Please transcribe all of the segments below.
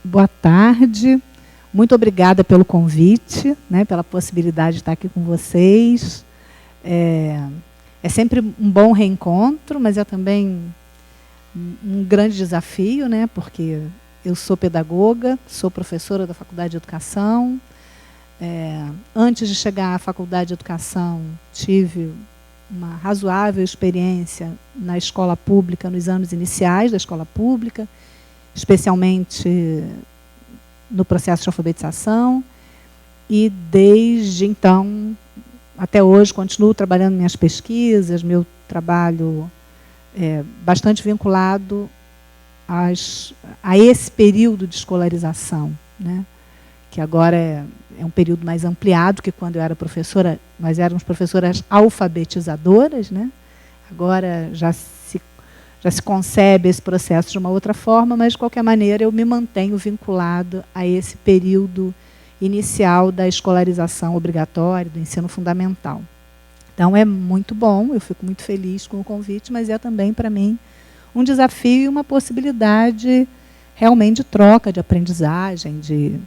Boa tarde, muito obrigada pelo convite, né, pela possibilidade de estar aqui com vocês. É sempre um bom reencontro, mas é também um grande desafio, né, porque eu sou pedagoga, sou professora da Faculdade de Educação. Antes de chegar à Faculdade de Educação, tive uma razoável experiência na escola pública, nos anos iniciais da escola pública, especialmente no processo de alfabetização, e desde então até hoje continuo trabalhando minhas pesquisas, meu trabalho bastante vinculado a esse período de escolarização, né? Que agora é um período mais ampliado, que quando eu era professora, nós éramos professoras alfabetizadoras, né? Agora já se concebe esse processo de uma outra forma, mas, de qualquer maneira, eu me mantenho vinculado a esse período inicial da escolarização obrigatória, do ensino fundamental. Então, é muito bom, eu fico muito feliz com o convite, mas é também, para mim, um desafio e uma possibilidade realmente de troca, de aprendizagem, de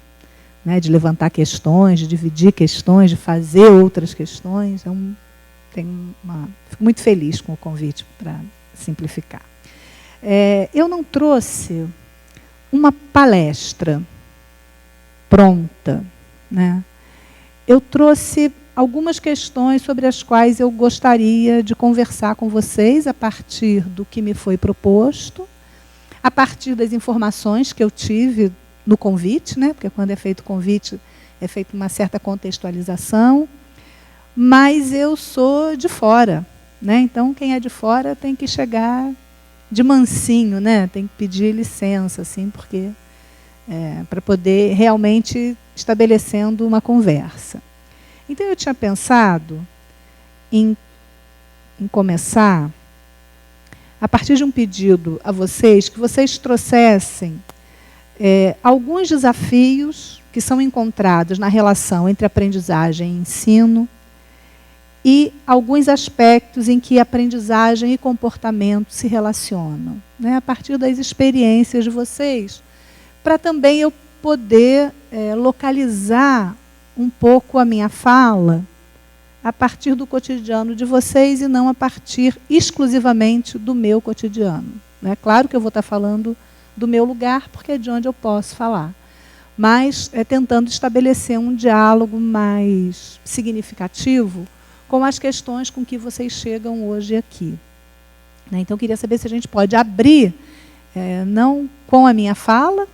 levantar questões, de dividir questões, de fazer outras questões. Fico muito feliz com o convite, para simplificar. Eu não trouxe uma palestra pronta, né? Eu trouxe algumas questões sobre as quais eu gostaria de conversar com vocês a partir do que me foi proposto, a partir das informações que eu tive no convite, né? Porque quando é feito o convite, é feita uma certa contextualização, mas eu sou de fora, né? Então, quem é de fora tem que chegar de mansinho, né? Tem que pedir licença, assim, porque para poder realmente estabelecendo uma conversa. Então, eu tinha pensado em começar a partir de um pedido a vocês, que vocês trouxessem alguns desafios que são encontrados na relação entre aprendizagem e ensino, e alguns aspectos em que aprendizagem e comportamento se relacionam, né, a partir das experiências de vocês, para também eu poder localizar um pouco a minha fala a partir do cotidiano de vocês e não a partir exclusivamente do meu cotidiano. É claro que eu vou estar falando do meu lugar, porque é de onde eu posso falar, mas tentando estabelecer um diálogo mais significativo com as questões com que vocês chegam hoje aqui. Então, eu queria saber se a gente pode abrir, não com a minha fala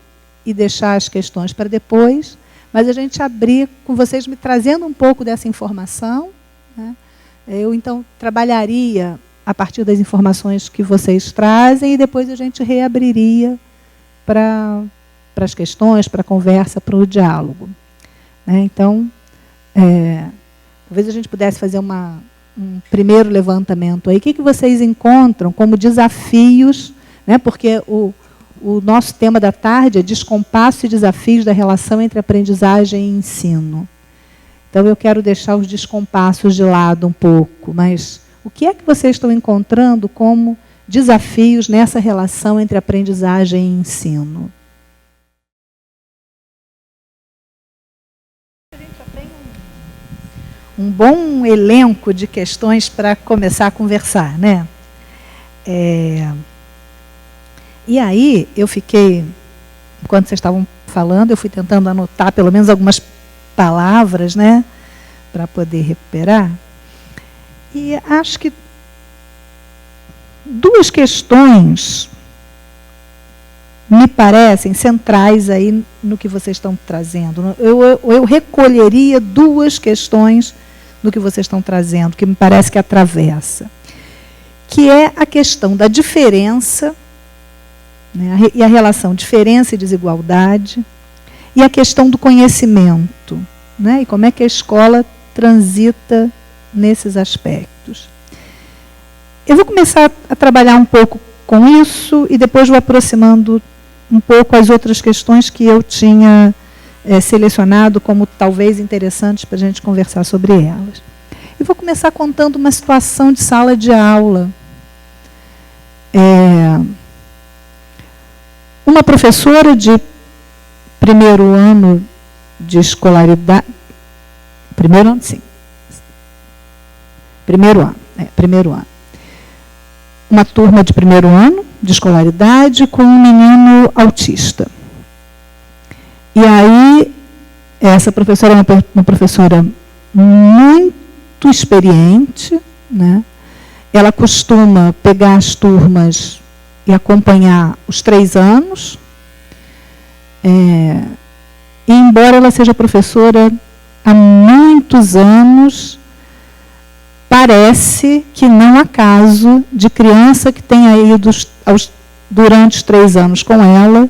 e deixar as questões para depois, mas a gente abrir com vocês me trazendo um pouco dessa informação, né? Eu, então, trabalharia a partir das informações que vocês trazem e depois a gente reabriria para as questões, para a conversa, para o diálogo. Então, talvez a gente pudesse fazer um primeiro levantamento aí. O que vocês encontram como desafios, né? Porque o nosso tema da tarde é descompasso e desafios da relação entre aprendizagem e ensino. Então, eu quero deixar os descompassos de lado um pouco, mas o que é que vocês estão encontrando como desafios nessa relação entre aprendizagem e ensino? A gente já tem um bom elenco de questões para começar a conversar, né? E aí, eu fiquei, enquanto vocês estavam falando, eu fui tentando anotar pelo menos algumas palavras, né, para poder recuperar. E acho que duas questões me parecem centrais aí no que vocês estão trazendo. Eu recolheria duas questões no que vocês estão trazendo, que me parece que atravessa, que é a questão da diferença, né, e a relação diferença e desigualdade, e a questão do conhecimento, né, e como é que a escola transita nesses aspectos. Eu vou começar a trabalhar um pouco com isso e depois vou aproximando um pouco as outras questões que eu tinha selecionado como talvez interessantes para a gente conversar sobre elas. E vou começar contando uma situação de sala de aula. Uma professora de primeiro ano de escolaridade. Primeiro ano, sim. Primeiro ano. Uma turma de primeiro ano de escolaridade com um menino autista. E aí, essa professora é uma professora muito experiente, né? Ela costuma pegar as turmas e acompanhar os 3 anos. E embora ela seja professora há muitos anos, parece que não há caso de criança que tenha ido durante os 3 anos com ela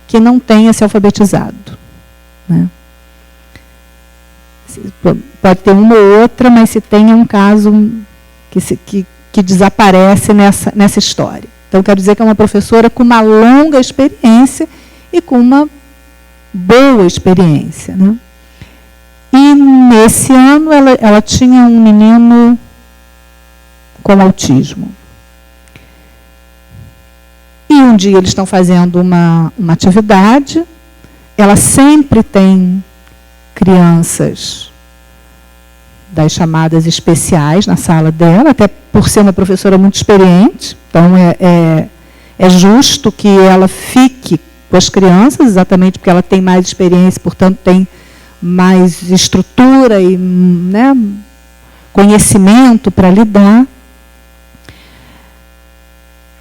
que não tenha se alfabetizado, né? Pode ter uma ou outra, mas se tem um caso que desaparece nessa história. Então, quero dizer que é uma professora com uma longa experiência e com uma boa experiência, né? E nesse ano ela tinha um menino com autismo. E um dia eles estão fazendo uma atividade. Ela sempre tem crianças das chamadas especiais na sala dela, até por ser uma professora muito experiente. Então, é justo que ela fique com as crianças, exatamente porque ela tem mais experiência, portanto, tem mais estrutura e, né, conhecimento para lidar.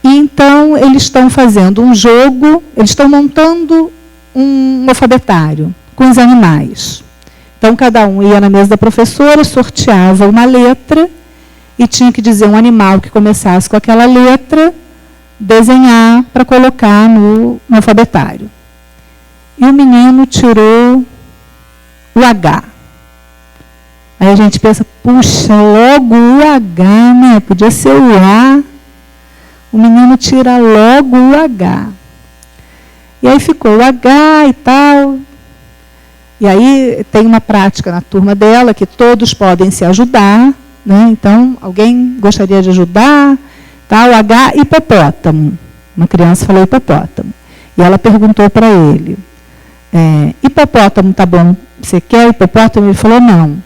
E então, eles estão fazendo um jogo, eles estão montando um alfabetário com os animais. Então, cada um ia na mesa da professora, sorteava uma letra e tinha que dizer um animal que começasse com aquela letra, desenhar para colocar no alfabetário. E o menino tirou o H. Aí a gente pensa, puxa, logo o H, né? Podia ser o A. O menino tira logo o H. E aí ficou o H e tal. E aí tem uma prática na turma dela que todos podem se ajudar, né? Então, alguém gostaria de ajudar? Tá, o H, hipopótamo. Uma criança falou hipopótamo. E ela perguntou para ele, hipopótamo, tá bom, você quer hipopótamo? Ele falou não.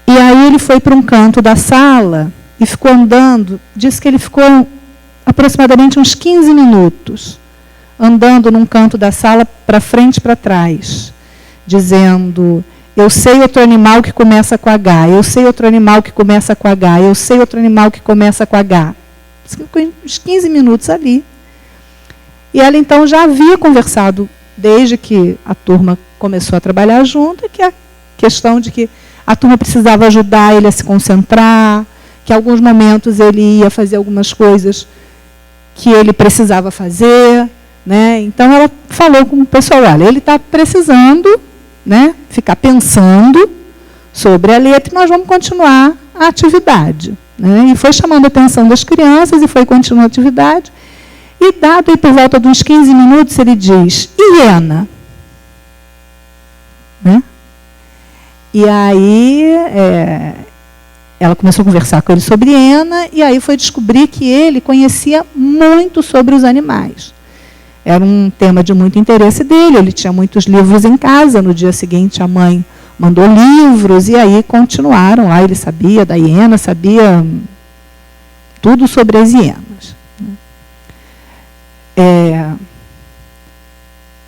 E aí ele foi para um canto da sala e ficou andando, disse que ele ficou aproximadamente uns 15 minutos, andando num canto da sala para frente e para trás, dizendo, eu sei outro animal que começa com H, eu sei outro animal que começa com H, eu sei outro animal que começa com H. Ficou uns 15 minutos ali. E ela, então, já havia conversado, desde que a turma começou a trabalhar junto, que a questão de que a turma precisava ajudar ele a se concentrar, que em alguns momentos ele ia fazer algumas coisas que ele precisava fazer, né? Então, ela falou com o pessoal, olha, ele está precisando, né, ficar pensando sobre a letra e nós vamos continuar a atividade, né? E foi chamando a atenção das crianças e foi continuando a atividade. E dado aí por volta de uns 15 minutos, ele diz, hiena. Né? E aí ela começou a conversar com ele sobre hiena e aí foi descobrir que ele conhecia muito sobre os animais. Era um tema de muito interesse dele, ele tinha muitos livros em casa, no dia seguinte a mãe mandou livros, e aí continuaram lá, ele sabia da hiena, sabia tudo sobre as hienas.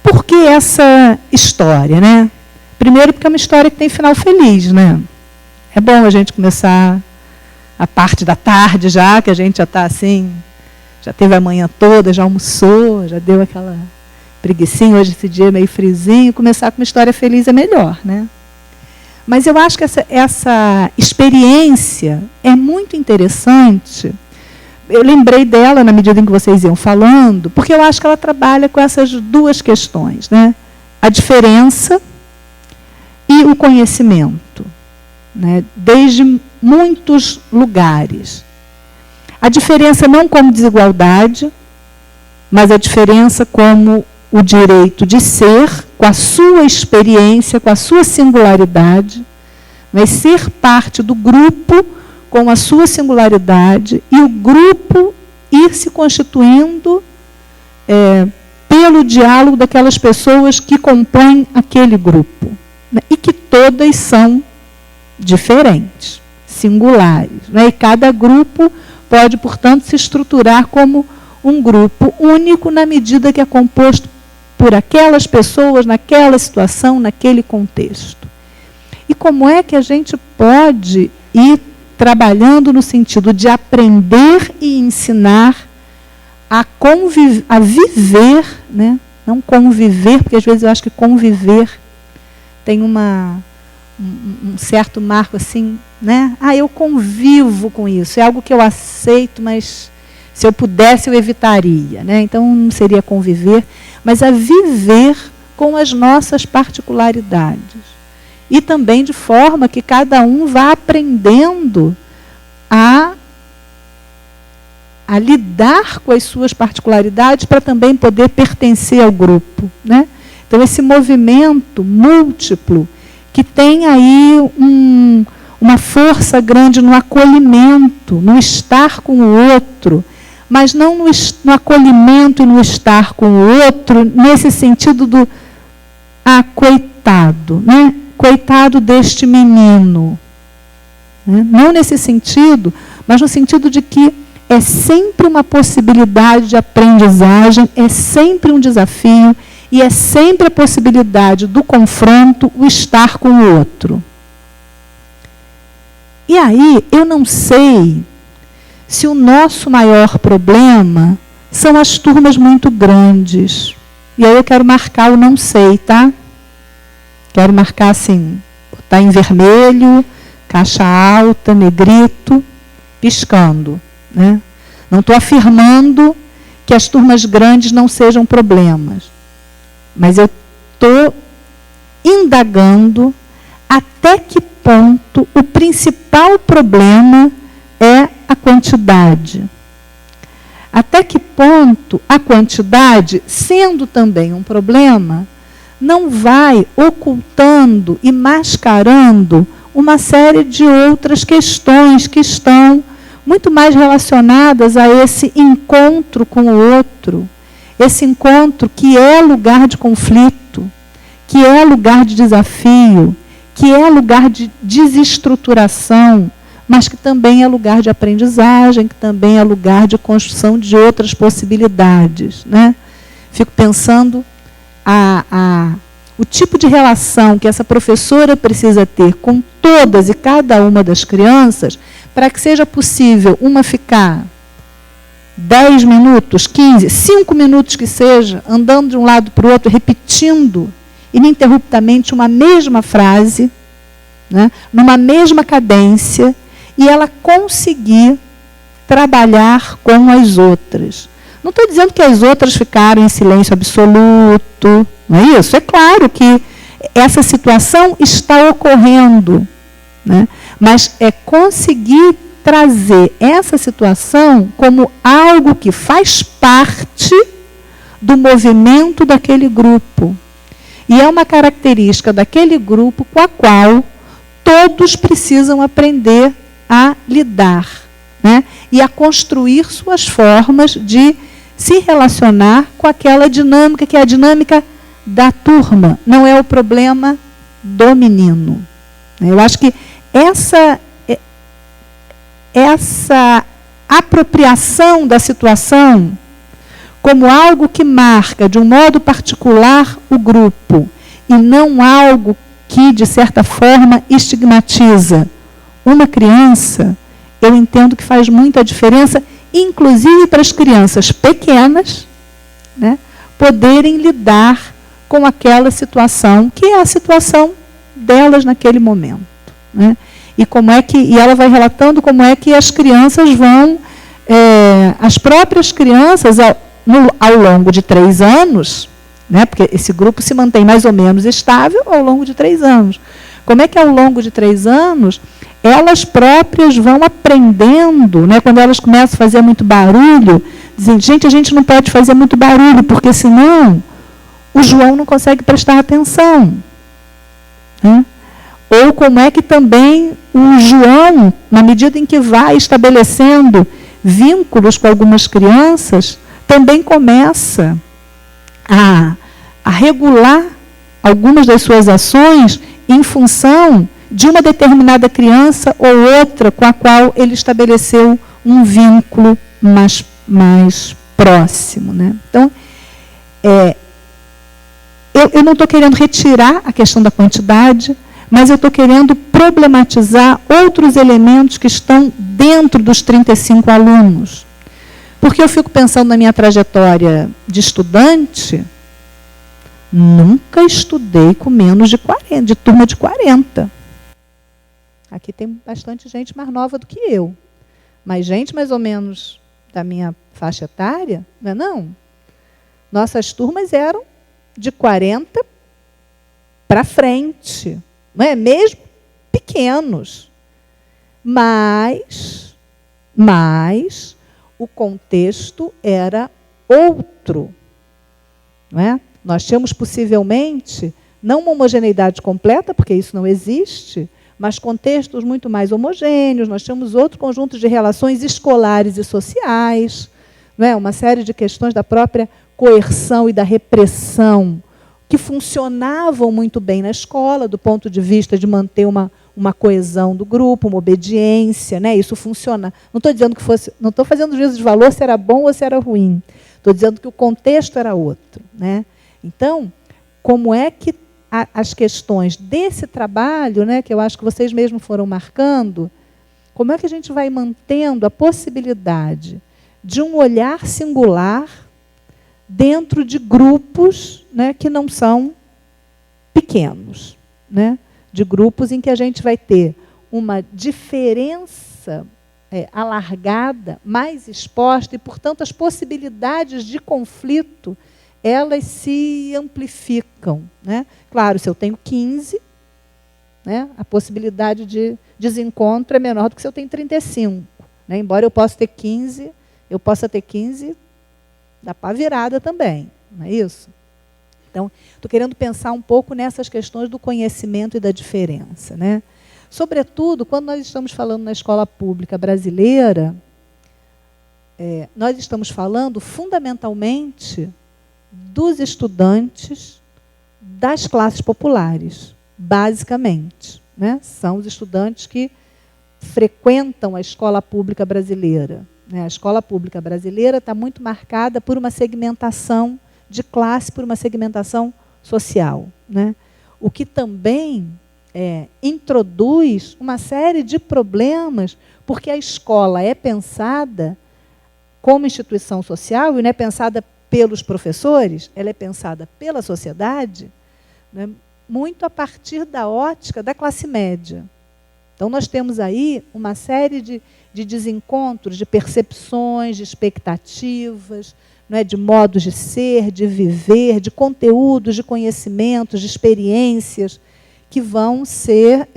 Por que essa história, né? Primeiro porque é uma história que tem final feliz, né? É bom a gente começar a parte da tarde já, que a gente já está assim, já teve a manhã toda, já almoçou, já deu aquela preguicinha, hoje esse dia é meio frisinho, começar com uma história feliz é melhor, né? Mas eu acho que essa experiência é muito interessante. Eu lembrei dela na medida em que vocês iam falando, porque eu acho que ela trabalha com essas duas questões, né? A diferença e o conhecimento, né? Desde muitos lugares. A diferença não como desigualdade, mas a diferença como o direito de ser, com a sua experiência, com a sua singularidade, mas ser parte do grupo com a sua singularidade e o grupo ir se constituindo pelo diálogo daquelas pessoas que compõem aquele grupo, né? E que todas são diferentes, singulares, né? E cada grupo pode, portanto, se estruturar como um grupo único na medida que é composto por aquelas pessoas, naquela situação, naquele contexto. E como é que a gente pode ir trabalhando no sentido de aprender e ensinar a viver, né? Não conviver, porque às vezes eu acho que conviver tem um certo marco assim, né? Eu convivo com isso, é algo que eu aceito, mas se eu pudesse eu evitaria, né? Então não seria conviver, mas a viver com as nossas particularidades. E também de forma que cada um vá aprendendo a lidar com as suas particularidades para também poder pertencer ao grupo, né? Então, esse movimento múltiplo que tem aí uma força grande no acolhimento, no estar com o outro, mas não no acolhimento e no estar com o outro nesse sentido do coitado, né? Coitado deste menino. Né? Não nesse sentido, mas no sentido de que é sempre uma possibilidade de aprendizagem, é sempre um desafio e é sempre a possibilidade do confronto, o estar com o outro. E aí, eu não sei se o nosso maior problema são as turmas muito grandes. E aí eu quero marcar o não sei, tá? Quero marcar assim, botar em vermelho, caixa alta, negrito, piscando. Né? Não estou afirmando que as turmas grandes não sejam problemas, mas eu estou indagando até que ponto o principal problema é a quantidade. Até que ponto a quantidade, sendo também um problema, não vai ocultando e mascarando uma série de outras questões que estão muito mais relacionadas a esse encontro com o outro, esse encontro que é lugar de conflito, que é lugar de desafio, que é lugar de desestruturação, mas que também é lugar de aprendizagem, que também é lugar de construção de outras possibilidades. Né? Fico pensando o tipo de relação que essa professora precisa ter com todas e cada uma das crianças para que seja possível uma ficar 10 minutos, 15, 5 minutos que seja, andando de um lado para o outro, repetindo ininterruptamente uma mesma frase, né, numa mesma cadência, e ela conseguir trabalhar com as outras. Não estou dizendo que as outras ficaram em silêncio absoluto, não é isso? É claro que essa situação está ocorrendo, né? Mas é conseguir trazer essa situação como algo que faz parte do movimento daquele grupo. E é uma característica daquele grupo com a qual todos precisam aprender a lidar, né? E a construir suas formas de se relacionar com aquela dinâmica, que é a dinâmica da turma, não é o problema do menino. Eu acho que essa apropriação da situação como algo que marca de um modo particular o grupo e não algo que, de certa forma, estigmatiza uma criança, eu entendo que faz muita diferença, inclusive para as crianças pequenas, né, poderem lidar com aquela situação, que é a situação delas naquele momento. Né? E ela vai relatando como é que as crianças vão, as próprias crianças, ao longo de 3 anos, né, porque esse grupo se mantém mais ou menos estável ao longo de 3 anos. Como é que ao longo de 3 anos elas próprias vão aprendendo, né, quando elas começam a fazer muito barulho, dizendo, gente, a gente não pode fazer muito barulho, porque senão o João não consegue prestar atenção. Né? Ou como é que também o João, na medida em que vai estabelecendo vínculos com algumas crianças, também começa a regular algumas das suas ações em função de uma determinada criança ou outra com a qual ele estabeleceu um vínculo mais próximo, né? Então, eu não estou querendo retirar a questão da quantidade, mas eu estou querendo problematizar outros elementos que estão dentro dos 35 alunos. Porque eu fico pensando na minha trajetória de estudante, nunca estudei com menos de 40, de turma de 40. Aqui tem bastante gente mais nova do que eu. Mas gente mais ou menos da minha faixa etária, não é não? Nossas turmas eram de 40 para frente. Não é? Mesmo pequenos. Mas o contexto era outro. Não é? Nós tínhamos possivelmente, não uma homogeneidade completa, porque isso não existe, mas contextos muito mais homogêneos. Nós tínhamos outro conjunto de relações escolares e sociais, não é? Uma série de questões da própria coerção e da repressão que funcionavam muito bem na escola, do ponto de vista de manter uma coesão do grupo, uma obediência, né? Isso funciona. Não estou dizendo que fosse, não estou fazendo juízo de valor se era bom ou se era ruim. Estou dizendo que o contexto era outro, né? Então, como é que as questões desse trabalho, né, que eu acho que vocês mesmos foram marcando, como é que a gente vai mantendo a possibilidade de um olhar singular dentro de grupos, né, que não são pequenos, né, de grupos em que a gente vai ter uma diferença alargada, mais exposta, e, portanto, as possibilidades de conflito elas se amplificam, né? Claro, se eu tenho 15, né, a possibilidade de desencontro é menor do que se eu tenho 35. Né? Embora eu possa ter 15, dá para virada também, não é isso? Então, estou querendo pensar um pouco nessas questões do conhecimento e da diferença, né? Sobretudo, quando nós estamos falando na escola pública brasileira, nós estamos falando fundamentalmente dos estudantes das classes populares, basicamente. Né? São os estudantes que frequentam a escola pública brasileira. Né? A escola pública brasileira está muito marcada por uma segmentação de classe, por uma segmentação social. Né? O que também introduz uma série de problemas, porque a escola é pensada como instituição social e não é pensada pelos professores, ela é pensada pela sociedade, né, muito a partir da ótica da classe média. Então, nós temos aí uma série de desencontros, de percepções, de expectativas, não é, de modos de ser, de viver, de conteúdos, de conhecimentos, de experiências, que vão ser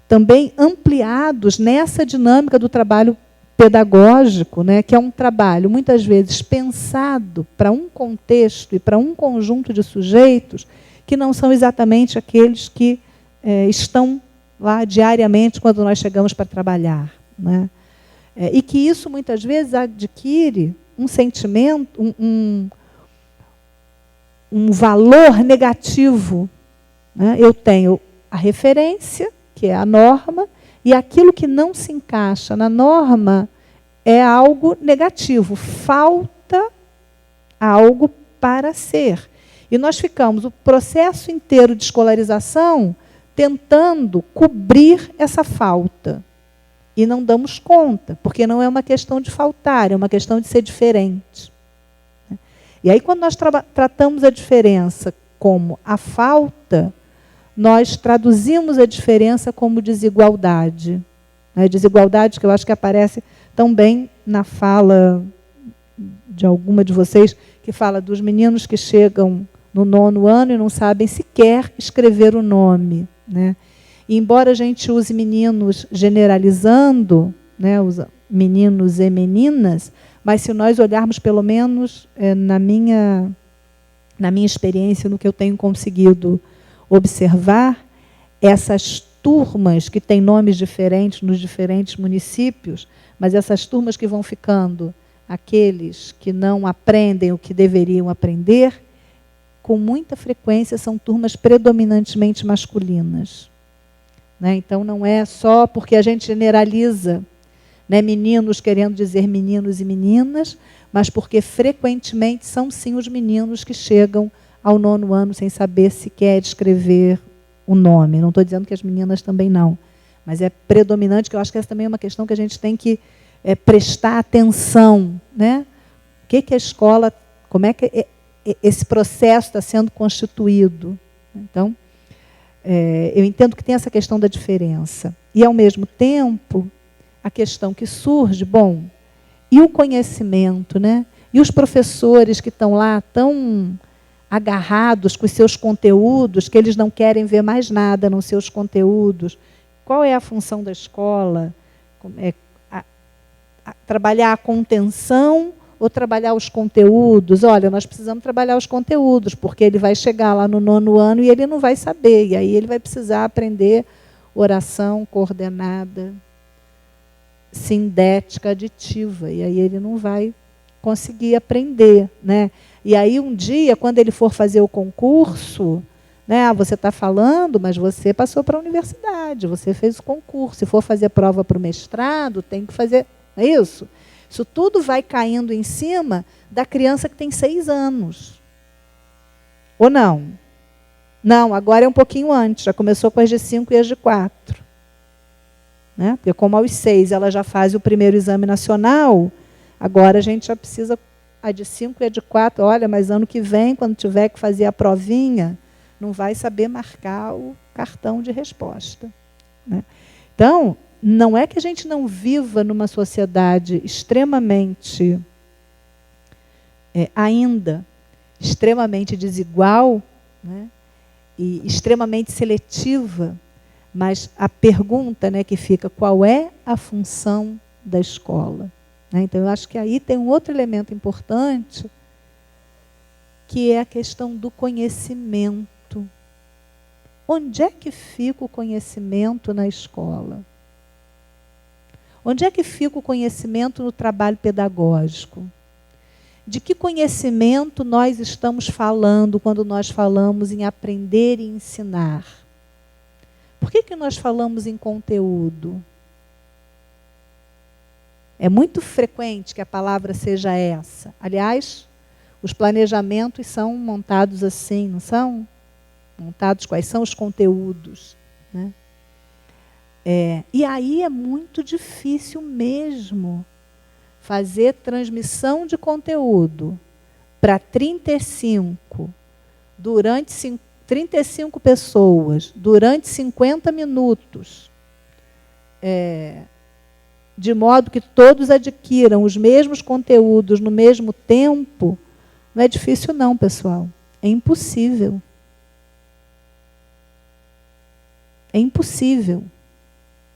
também ampliados nessa dinâmica do trabalho pedagógico, né, que é um trabalho, muitas vezes, pensado para um contexto e para um conjunto de sujeitos que não são exatamente aqueles que estão lá diariamente quando nós chegamos para trabalhar. Né? E que isso, muitas vezes, adquire um sentimento, um valor negativo. Né? Eu tenho a referência, que é a norma, e aquilo que não se encaixa na norma é algo negativo. Falta algo para ser. E nós ficamos o processo inteiro de escolarização tentando cobrir essa falta. E não damos conta, porque não é uma questão de faltar, é uma questão de ser diferente. E aí, quando nós tratamos a diferença como a falta, nós traduzimos a diferença como desigualdade. Desigualdade que eu acho que aparece tão bem na fala de alguma de vocês, que fala dos meninos que chegam no 9º ano e não sabem sequer escrever o nome. Né? E embora a gente use meninos generalizando, né, os meninos e meninas, mas se nós olharmos, pelo menos na minha experiência, no que eu tenho conseguido observar, essas turmas que têm nomes diferentes nos diferentes municípios, mas essas turmas que vão ficando aqueles que não aprendem o que deveriam aprender, com muita frequência são turmas predominantemente masculinas. Né? Então, não é só porque a gente generaliza, né, meninos querendo dizer meninos e meninas, mas porque frequentemente são sim os meninos que chegam ao 9º ano sem saber sequer escrever o nome. Não estou dizendo que as meninas também não, mas é predominante, que eu acho que essa também é uma questão que a gente tem que prestar atenção. Né? O que a escola, como é que esse processo está sendo constituído. Então, eu entendo que tem essa questão da diferença. E, ao mesmo tempo, a questão que surge, bom, e o conhecimento, né? E os professores que estão lá tão agarrados com os seus conteúdos, que eles não querem ver mais nada nos seus conteúdos. Qual é a função da escola? Trabalhar a contenção ou trabalhar os conteúdos? Olha, nós precisamos trabalhar os conteúdos, porque ele vai chegar lá no 9º ano e ele não vai saber. E aí ele vai precisar aprender oração coordenada, sindética, aditiva. E aí ele não vai conseguir aprender. Né? E aí um dia, quando ele for fazer o concurso, né, você está falando, mas você passou para a universidade, você fez o concurso. Se for fazer prova para o mestrado, tem que fazer... Não é isso? Isso tudo vai caindo em cima da criança que tem 6 anos. Ou não? Não, agora é um pouquinho antes. Já começou com as de 5 e as de 4. Né? Porque como aos 6 ela já faz o primeiro exame nacional, agora a gente já precisa a de 5 e a de 4. Olha, mas ano que vem, quando tiver que fazer a provinha, não vai saber marcar o cartão de resposta. Né? Então, não é que a gente não viva numa sociedade extremamente, ainda, extremamente desigual, né, e extremamente seletiva, mas a pergunta, né, que fica, qual é a função da escola? Né? Então, eu acho que aí tem um outro elemento importante, que é a questão do conhecimento. Onde é que fica o conhecimento na escola? Onde é que fica o conhecimento no trabalho pedagógico? De que conhecimento nós estamos falando quando nós falamos em aprender e ensinar? Por que nós falamos em conteúdo? É muito frequente que a palavra seja essa. Aliás, os planejamentos são montados assim, não são? Montados quais são os conteúdos, né? E aí é muito difícil mesmo fazer transmissão de conteúdo para 35 pessoas, durante 50 minutos, de modo que todos adquiram os mesmos conteúdos no mesmo tempo. Não é difícil não, pessoal. É impossível. É impossível.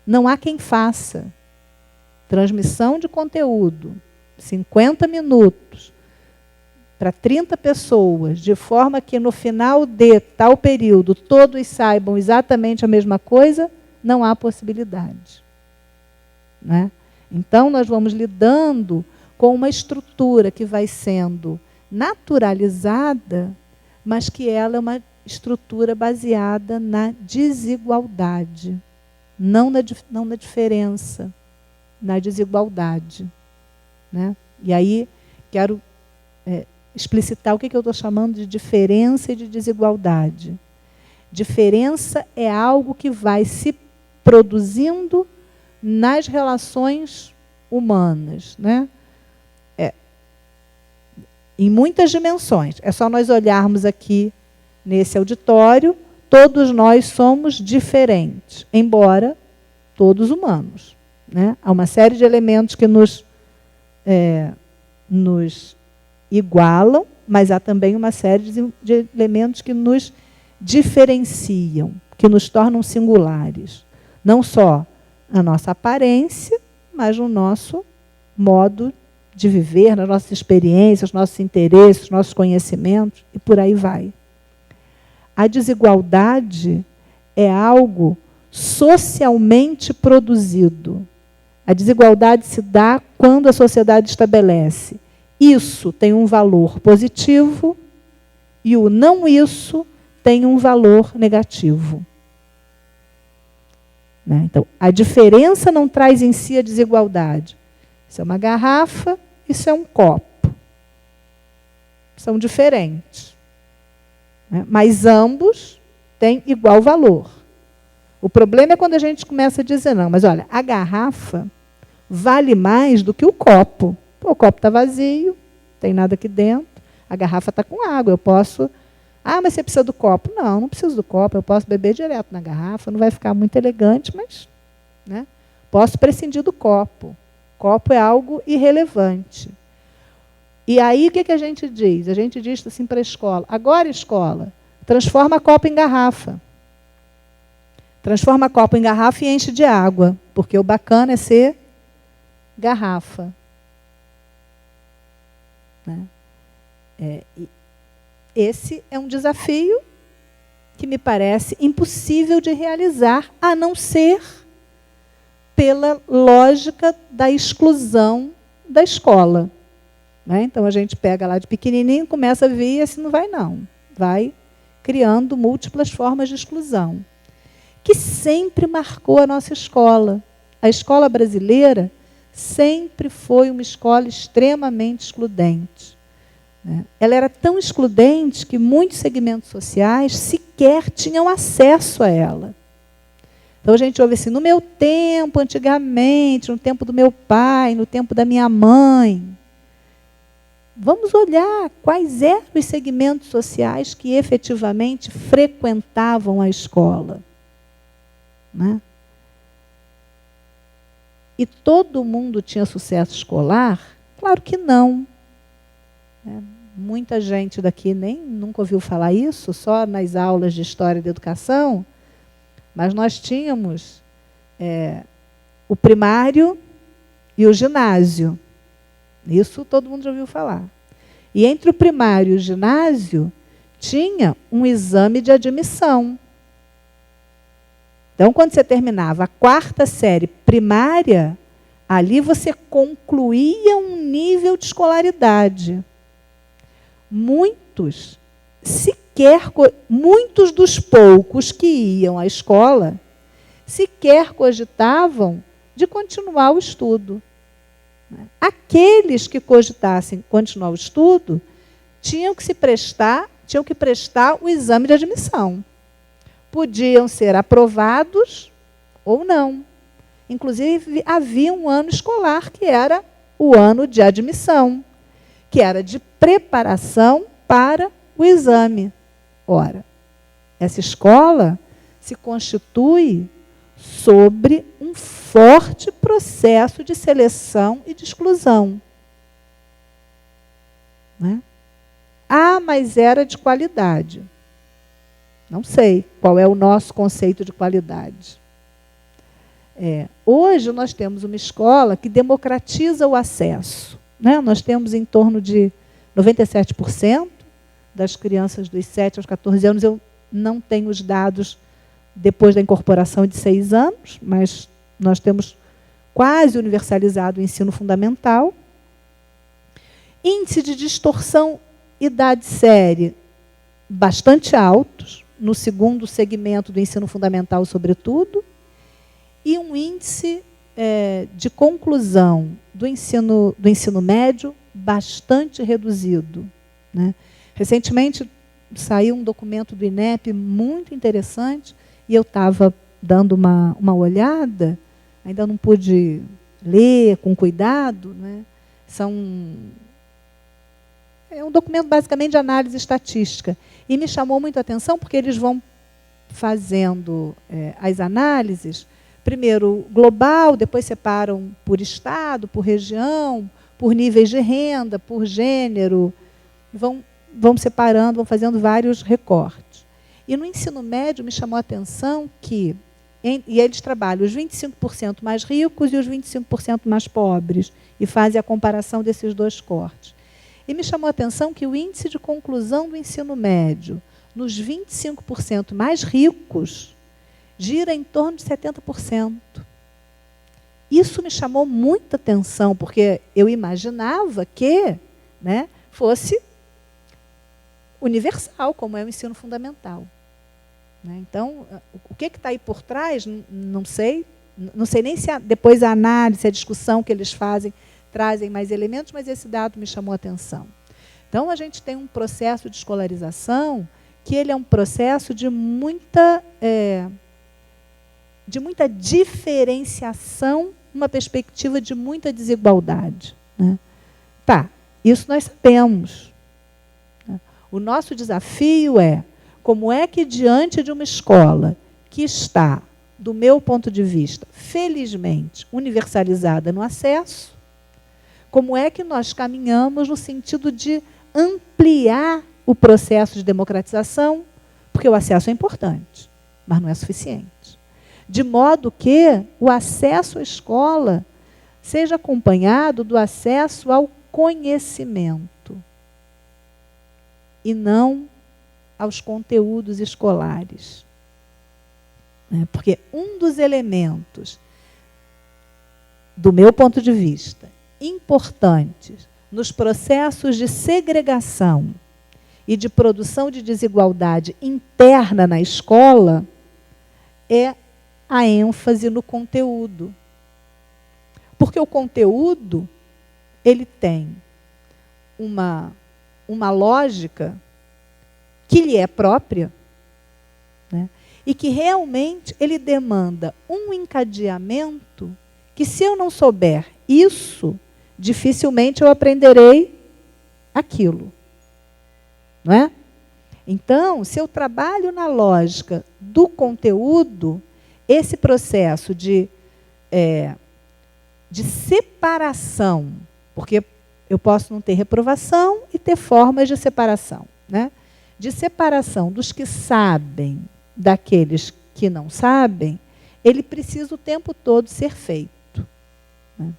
Não há quem faça. Transmissão de conteúdo, 50 minutos, para 30 pessoas, de forma que no final de tal período todos saibam exatamente a mesma coisa, não há possibilidade. Né? Então, nós vamos lidando com uma estrutura que vai sendo naturalizada, mas que ela é uma estrutura baseada na desigualdade. Não na diferença, na desigualdade. Né? E aí, quero explicitar o que eu estou chamando de diferença e de desigualdade. Diferença é algo que vai se produzindo nas relações humanas. Né? Em muitas dimensões. É só nós olharmos aqui nesse auditório. Todos nós somos diferentes, embora todos humanos. Né? Há uma série de elementos que nos igualam, mas há também uma série de elementos que nos diferenciam, que nos tornam singulares. Não só na nossa aparência, mas no nosso modo de viver, nas nossas experiências, nossos interesses, nossos conhecimentos, e por aí vai. A desigualdade é algo socialmente produzido. A desigualdade se dá quando a sociedade estabelece isso tem um valor positivo e o não isso tem um valor negativo. Né? Então, a diferença não traz em si a desigualdade. Isso é uma garrafa, isso é um copo. São diferentes. Né? Mas ambos têm igual valor. O problema é quando a gente começa a dizer, não, mas olha, a garrafa vale mais do que o copo. O copo está vazio, não tem nada aqui dentro. A garrafa está com água, eu posso... Ah, mas você precisa do copo. Não, não preciso do copo, eu posso beber direto na garrafa, não vai ficar muito elegante, mas... Né, posso prescindir do copo. Copo é algo irrelevante. E aí, o que a gente diz? A gente diz assim para a escola, agora escola, transforma copo em garrafa. Transforma copo em garrafa e enche de água, porque o bacana é ser garrafa. Né? Esse é um desafio que me parece impossível de realizar, a não ser pela lógica da exclusão da escola. Né? Então, a gente pega lá de pequenininho, começa a ver, e assim não vai não. Vai criando múltiplas formas de exclusão, que sempre marcou a nossa escola. A escola brasileira sempre foi uma escola extremamente excludente. Né? Ela era tão excludente que muitos segmentos sociais sequer tinham acesso a ela. Então a gente ouve assim, no meu tempo, antigamente, no tempo do meu pai, no tempo da minha mãe. Vamos olhar quais eram os segmentos sociais que efetivamente frequentavam a escola. Né? E todo mundo tinha sucesso escolar? Claro que não. Né? Muita gente daqui nunca ouviu falar isso, só nas aulas de História da Educação, mas nós tínhamos o primário e o ginásio. Isso todo mundo já ouviu falar. E entre o primário e o ginásio, tinha um exame de admissão. Então, quando você terminava a 4ª série primária, ali você concluía um nível de escolaridade. Muitos dos poucos que iam à escola, sequer cogitavam de continuar o estudo. Aqueles que cogitassem continuar o estudo tinham que prestar o exame de admissão. Podiam ser aprovados ou não. Inclusive, havia um ano escolar que era o ano de admissão, que era de preparação para o exame. Ora, essa escola se constitui sobre um forte processo de seleção e de exclusão. Né? Ah, mas era de qualidade. Não sei qual é o nosso conceito de qualidade. Hoje nós temos uma escola que democratiza o acesso. Né? Nós temos em torno de 97% das crianças dos 7 aos 14 anos, eu não tenho os dados depois da incorporação de 6 anos, mas nós temos quase universalizado o ensino fundamental. Índice de distorção idade-série bastante altos, no segundo segmento do ensino fundamental, sobretudo, e um índice de conclusão do ensino médio bastante reduzido. Né? Recentemente saiu um documento do INEP muito interessante, e eu estava dando uma olhada, ainda não pude ler com cuidado. Né? É um documento basicamente de análise estatística. E me chamou muito a atenção porque eles vão fazendo as análises, primeiro global, depois separam por estado, por região, por níveis de renda, por gênero, vão separando, vão fazendo vários recortes. E no ensino médio me chamou a atenção que, e eles trabalham os 25% mais ricos e os 25% mais pobres, e fazem a comparação desses dois cortes. E me chamou a atenção que o índice de conclusão do ensino médio, nos 25% mais ricos, gira em torno de 70%. isso me chamou muita atenção, porque eu imaginava que, né, fosse universal, como é o ensino fundamental. Né? Então, o que está aí por trás, não sei. Não sei nem se depois a análise, a discussão que eles fazem, trazem mais elementos, mas esse dado me chamou a atenção. Então, a gente tem um processo de escolarização que ele é um processo de muita diferenciação, uma perspectiva de muita desigualdade. Né? Tá, isso nós sabemos. Né? O nosso desafio é como é que, diante de uma escola que está, do meu ponto de vista, felizmente, universalizada no acesso, como é que nós caminhamos no sentido de ampliar o processo de democratização, porque o acesso é importante, mas não é suficiente. De modo que o acesso à escola seja acompanhado do acesso ao conhecimento e não aos conteúdos escolares. Porque um dos elementos, do meu ponto de vista, importantes nos processos de segregação e de produção de desigualdade interna na escola é a ênfase no conteúdo. Porque o conteúdo, ele tem uma lógica que lhe é própria, né? E que realmente ele demanda um encadeamento que, se eu não souber isso, dificilmente eu aprenderei aquilo. Não é? Então, se eu trabalho na lógica do conteúdo, esse processo de separação, porque eu posso não ter reprovação e ter formas de separação, né? De separação dos que sabem daqueles que não sabem, ele precisa o tempo todo ser feito. Né?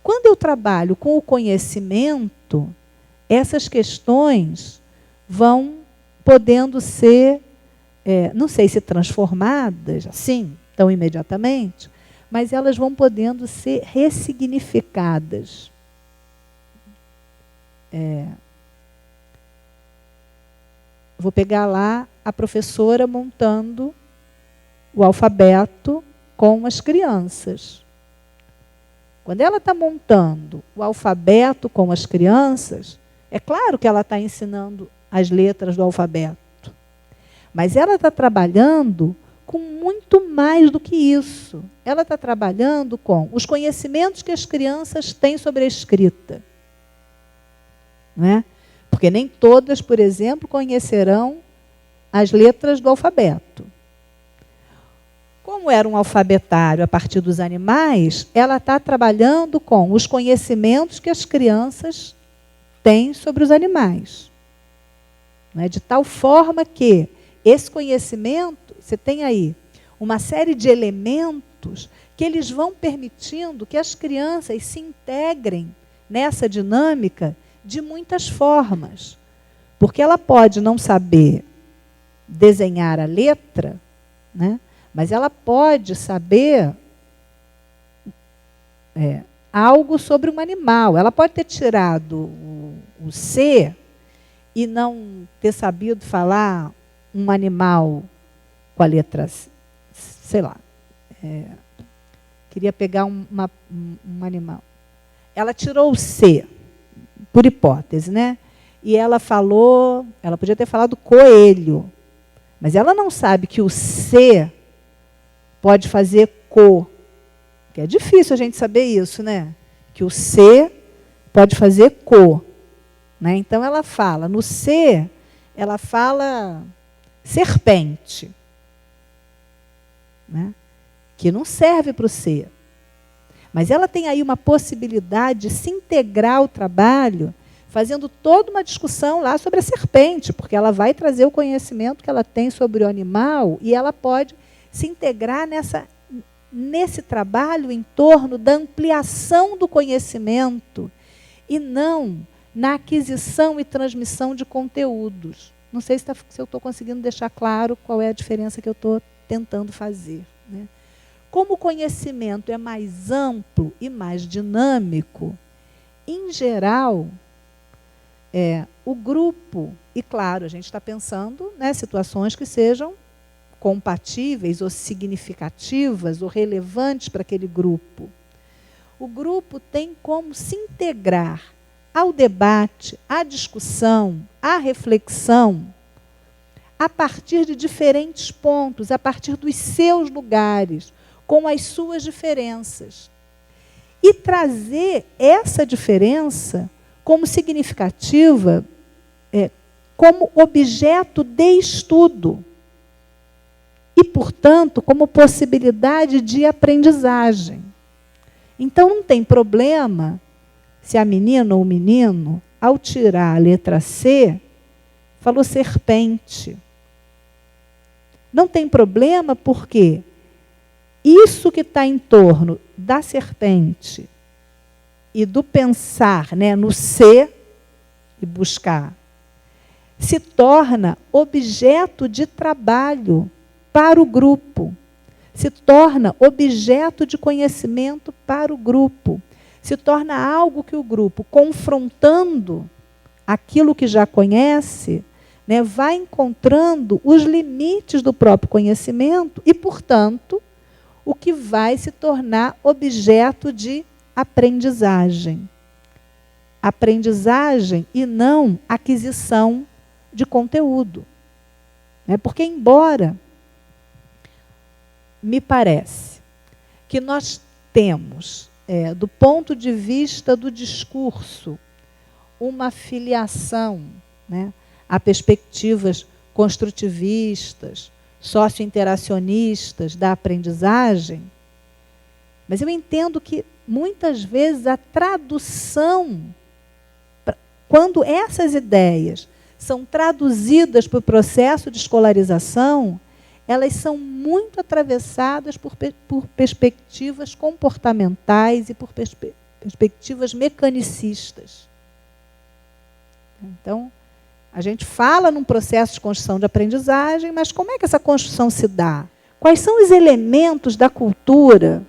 Quando eu trabalho com o conhecimento, essas questões vão podendo ser, não sei se transformadas assim, tão imediatamente, mas elas vão podendo ser ressignificadas. Vou pegar lá a professora montando o alfabeto com as crianças. Quando ela está montando o alfabeto com as crianças, é claro que ela está ensinando as letras do alfabeto. Mas ela está trabalhando com muito mais do que isso. Ela está trabalhando com os conhecimentos que as crianças têm sobre a escrita. Não é? Porque nem todas, por exemplo, conhecerão as letras do alfabeto. Como era um alfabetário a partir dos animais, ela está trabalhando com os conhecimentos que as crianças têm sobre os animais. Não é? De tal forma que esse conhecimento, você tem aí uma série de elementos que eles vão permitindo que as crianças se integrem nessa dinâmica de muitas formas. Porque ela pode não saber desenhar a letra, né? Mas ela pode saber algo sobre um animal. Ela pode ter tirado o C e não ter sabido falar um animal com a letra, sei lá. Queria pegar um animal. Ela tirou o C, por hipótese, né? E ela falou, ela podia ter falado coelho, mas ela não sabe que o C pode fazer co, que é difícil a gente saber isso, né? Que o C pode fazer co, né? Então ela fala, no C, ela fala serpente, né? Que não serve para o C. Mas ela tem aí uma possibilidade de se integrar ao trabalho, fazendo toda uma discussão lá sobre a serpente, porque ela vai trazer o conhecimento que ela tem sobre o animal e ela pode se integrar nesse trabalho em torno da ampliação do conhecimento e não na aquisição e transmissão de conteúdos. Não sei se eu estou conseguindo deixar claro qual é a diferença que eu estou tentando fazer, né? Como o conhecimento é mais amplo e mais dinâmico, em geral, o grupo, e claro, a gente está pensando, né, situações que sejam compatíveis ou significativas ou relevantes para aquele grupo. O grupo tem como se integrar ao debate, à discussão, à reflexão, a partir de diferentes pontos, a partir dos seus lugares, com as suas diferenças. E trazer essa diferença como significativa, como objeto de estudo. E, portanto, como possibilidade de aprendizagem. Então, não tem problema se a menina ou o menino, ao tirar a letra C, falou serpente. Não tem problema porque isso que está em torno da serpente e do pensar, né, no ser e buscar, se torna objeto de trabalho para o grupo, se torna objeto de conhecimento para o grupo, se torna algo que o grupo, confrontando aquilo que já conhece, né, vai encontrando os limites do próprio conhecimento e, portanto, o que vai se tornar objeto de aprendizagem. Aprendizagem e não aquisição de conteúdo. Porque, embora me parece que nós temos, do ponto de vista do discurso, uma filiação, né, a perspectivas construtivistas, socio-interacionistas da aprendizagem, mas eu entendo que, muitas vezes, a tradução, quando essas ideias são traduzidas para o processo de escolarização, elas são muito atravessadas por perspectivas comportamentais e por perspectivas mecanicistas. Então, a gente fala num processo de construção de aprendizagem, mas como é que essa construção se dá? Quais são os elementos da cultura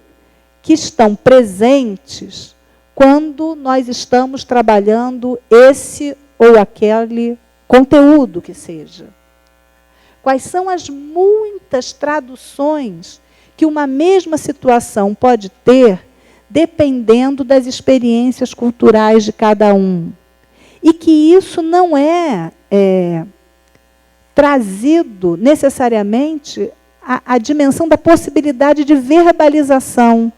que estão presentes quando nós estamos trabalhando esse ou aquele conteúdo que seja? Quais são as muitas traduções que uma mesma situação pode ter, dependendo das experiências culturais de cada um? E que isso não é trazido necessariamente à dimensão da possibilidade de verbalização,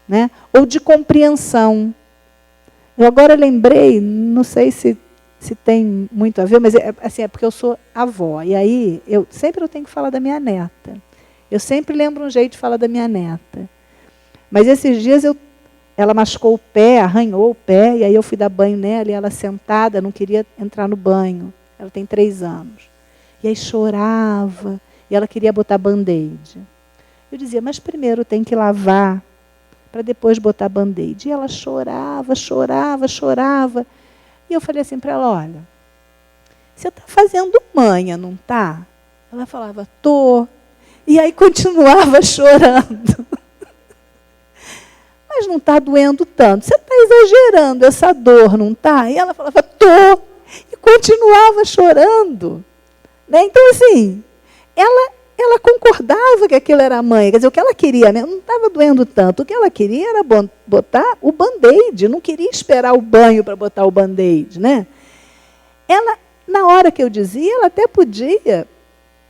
né, ou de compreensão. Eu agora lembrei, não sei se tem muito a ver, mas assim, é porque eu sou avó, e aí eu tenho que falar da minha neta. Eu sempre lembro um jeito de falar da minha neta. Mas esses dias ela machucou o pé, arranhou o pé, e aí eu fui dar banho nela, e ela sentada, não queria entrar no banho. Ela tem 3 anos. E aí chorava, e ela queria botar band-aid. Eu dizia, mas primeiro tem que lavar, para depois botar band-aid. E ela chorava, chorava, chorava. E eu falei assim para ela, olha, você está fazendo manha, não está? Ela falava, tô. E aí continuava chorando. Mas não está doendo tanto. Você está exagerando essa dor, não está? E ela falava, tô. E continuava chorando. Né? Então, assim, ela concordava que aquilo era manha. Quer dizer, o que ela queria, né? Não estava doendo tanto. O que ela queria era botar o band-aid. Não queria esperar o banho para botar o band-aid. Né? Ela, na hora que eu dizia, ela até podia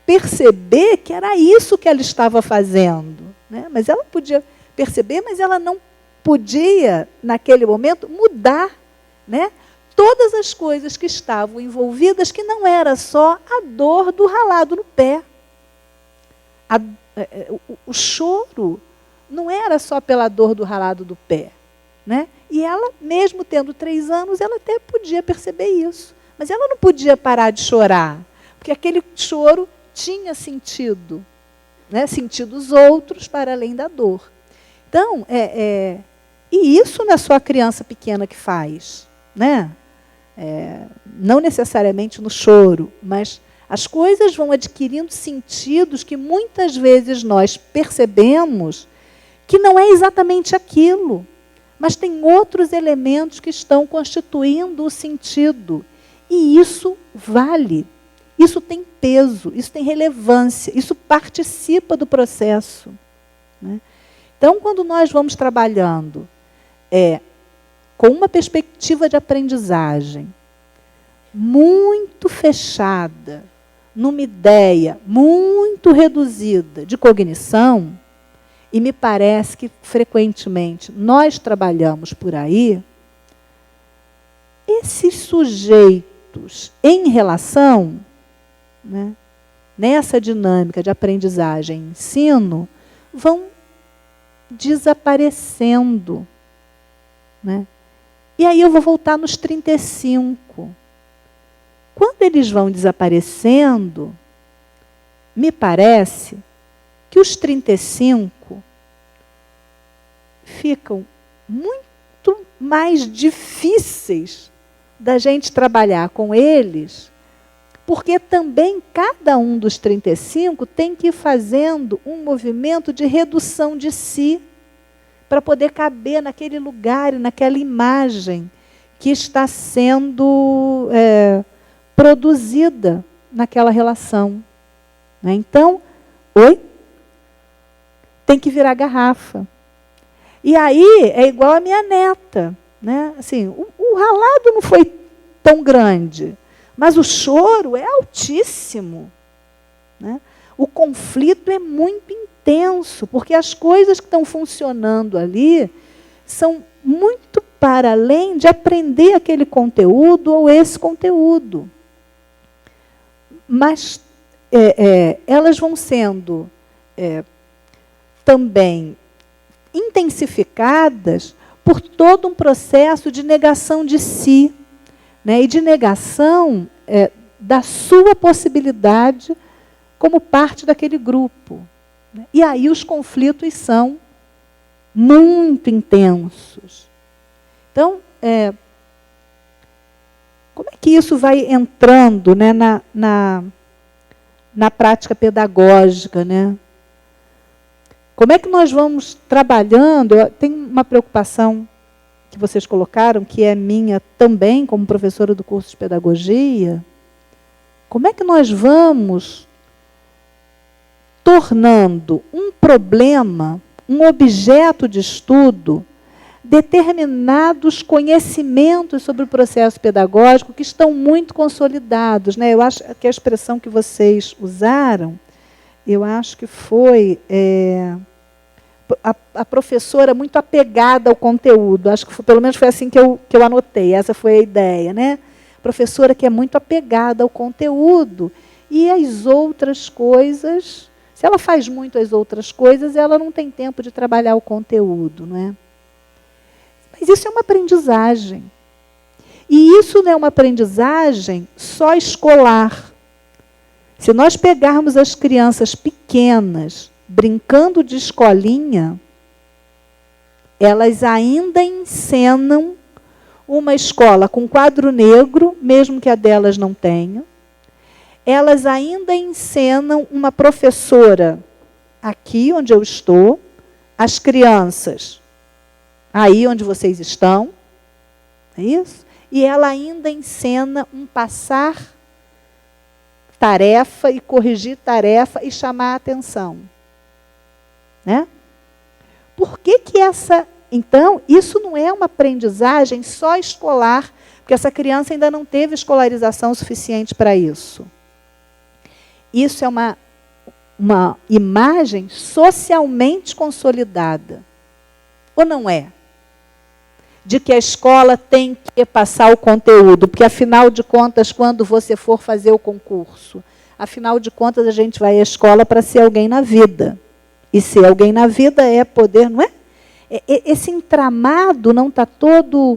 perceber que era isso que ela estava fazendo. Né? Mas ela podia perceber, mas ela não podia, naquele momento, mudar, né, todas as coisas que estavam envolvidas, que não era só a dor do ralado no pé. O choro não era só pela dor do ralado do pé. Né? E ela, mesmo tendo 3 anos, ela até podia perceber isso. Mas ela não podia parar de chorar, porque aquele choro tinha sentido, né? Sentidos outros para além da dor. Então, e isso não é só a criança pequena que faz, né? Não necessariamente no choro, mas As coisas vão adquirindo sentidos que muitas vezes nós percebemos que não é exatamente aquilo, mas tem outros elementos que estão constituindo o sentido. E isso vale, isso tem peso, isso tem relevância, isso participa do processo, né? Então, quando nós vamos trabalhando com uma perspectiva de aprendizagem muito fechada, numa ideia muito reduzida de cognição, e me parece que frequentemente nós trabalhamos por aí, esses sujeitos em relação, né, nessa dinâmica de aprendizagem e ensino, vão desaparecendo, né? E aí eu vou voltar nos 35. Quando eles vão desaparecendo, me parece que os 35 ficam muito mais difíceis da gente trabalhar com eles, porque também cada um dos 35 tem que ir fazendo um movimento de redução de si para poder caber naquele lugar e naquela imagem que está sendo produzida naquela relação, né? Então, tem que virar garrafa. E aí é igual a minha neta, né? Assim, o ralado não foi tão grande, mas o choro é altíssimo, né? O conflito é muito intenso, porque as coisas que estão funcionando ali são muito para além de aprender aquele conteúdo ou esse conteúdo. Mas elas vão sendo também intensificadas por todo um processo de negação de si, né? E de negação da sua possibilidade como parte daquele grupo, né? E aí os conflitos são muito intensos. Então, como é que isso vai entrando, né, na prática pedagógica, né? Como é que nós vamos trabalhando? Tem uma preocupação que vocês colocaram, que é minha também, como professora do curso de pedagogia. Como é que nós vamos tornando um problema, um objeto de estudo, determinados conhecimentos sobre o processo pedagógico que estão muito consolidados, né? Eu acho que a expressão que vocês usaram, eu acho que foi a professora muito apegada ao conteúdo. Acho que pelo menos foi assim que eu anotei. Essa foi a ideia, né? Professora que é muito apegada ao conteúdo e as outras coisas. Se ela faz muito as outras coisas, ela não tem tempo de trabalhar o conteúdo, não é? Mas isso é uma aprendizagem. E isso não é uma aprendizagem só escolar. Se nós pegarmos as crianças pequenas, brincando de escolinha, elas ainda encenam uma escola com quadro negro, mesmo que a delas não tenha. Elas ainda encenam uma professora aqui onde eu estou, as crianças aí onde vocês estão, é isso? E ela ainda encena um passar tarefa e corrigir tarefa e chamar a atenção, né? Por que essa... Então, isso não é uma aprendizagem só escolar, porque essa criança ainda não teve escolarização suficiente para isso. Isso é uma imagem socialmente consolidada. Ou não é? De que a escola tem que passar o conteúdo, porque, afinal de contas, quando você for fazer o concurso, afinal de contas, a gente vai à escola para ser alguém na vida. E ser alguém na vida é poder, não é? Esse entramado não está todo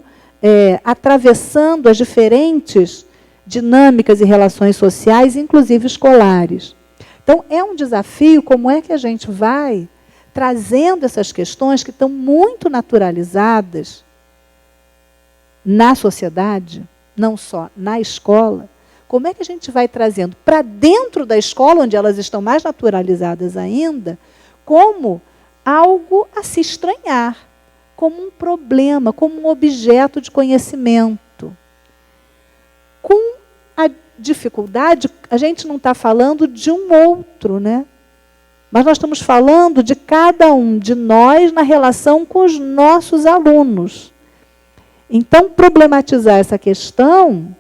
atravessando as diferentes dinâmicas e relações sociais, inclusive escolares. Então, é um desafio como é que a gente vai trazendo essas questões que estão muito naturalizadas na sociedade, não só na escola, como é que a gente vai trazendo para dentro da escola, onde elas estão mais naturalizadas ainda, como algo a se estranhar, como um problema, como um objeto de conhecimento. Com a dificuldade, a gente não está falando de um outro, né? Mas nós estamos falando de cada um de nós na relação com os nossos alunos. Então, problematizar essa questão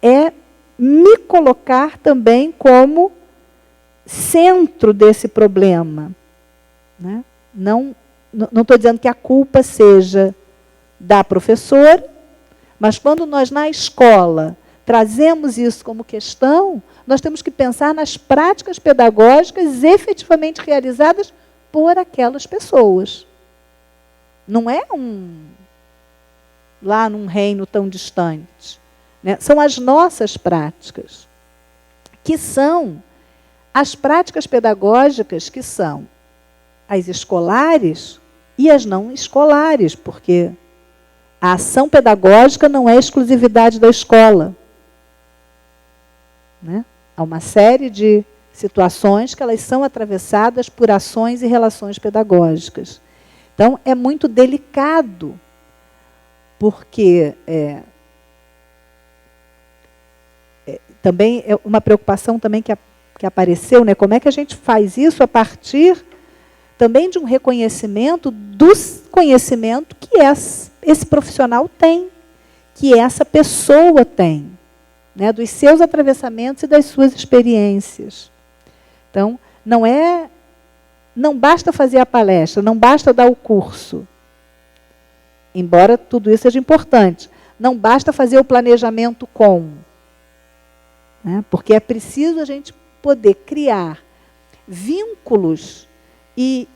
é me colocar também como centro desse problema, né? Não estou dizendo que a culpa seja da professora, mas quando nós, na escola, trazemos isso como questão, nós temos que pensar nas práticas pedagógicas efetivamente realizadas por aquelas pessoas. Não é lá num reino tão distante, né? São as nossas práticas, que são as práticas pedagógicas, que são as escolares e as não escolares, porque a ação pedagógica não é exclusividade da escola, né? Há uma série de situações que elas são atravessadas por ações e relações pedagógicas. Então, é muito delicado, porque também é uma preocupação também que apareceu, né? Como é que a gente faz isso a partir também de um reconhecimento do conhecimento que esse profissional tem, que essa pessoa tem, né? Dos seus atravessamentos e das suas experiências. Então, não basta fazer a palestra, não basta dar o curso, embora tudo isso seja importante. Não basta fazer o planejamento né? Porque é preciso a gente poder criar vínculos e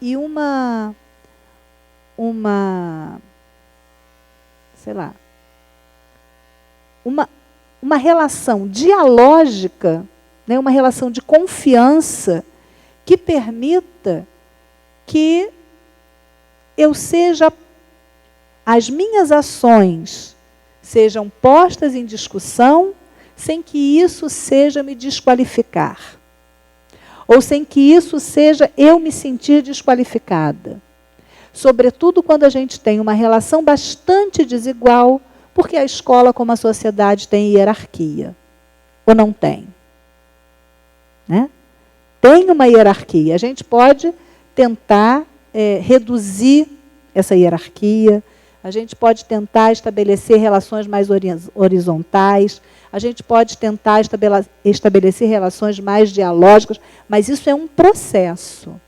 sei lá, uma relação dialógica, né? Uma relação de confiança que permita que as minhas ações sejam postas em discussão sem que isso seja me desqualificar. Ou sem que isso seja eu me sentir desqualificada. Sobretudo quando a gente tem uma relação bastante desigual, porque a escola, como a sociedade, tem hierarquia. Ou não tem? Né? Tem uma hierarquia. A gente pode tentar reduzir essa hierarquia, a gente pode tentar estabelecer relações mais horizontais, a gente pode tentar estabelecer relações mais dialógicas, mas isso é um processo,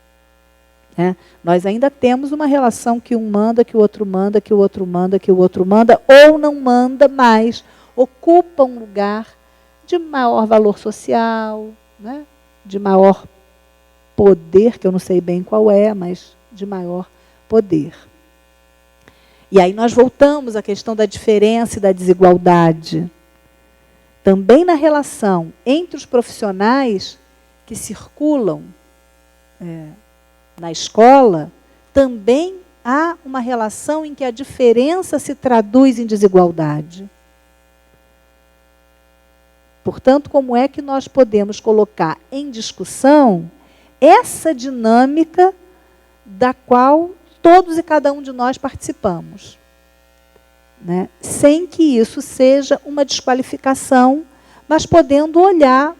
né? Nós ainda temos uma relação que um manda, que o outro manda, que o outro manda, que o outro manda, ou não manda, mas ocupa um lugar de maior valor social, né? De maior poder, que eu não sei bem qual é, mas de maior poder. E aí nós voltamos à questão da diferença e da desigualdade. Também na relação entre os profissionais que circulam na escola, também há uma relação em que a diferença se traduz em desigualdade. Portanto, como é que nós podemos colocar em discussão essa dinâmica da qual todos e cada um de nós participamos, né? Sem que isso seja uma desqualificação, mas podendo olhar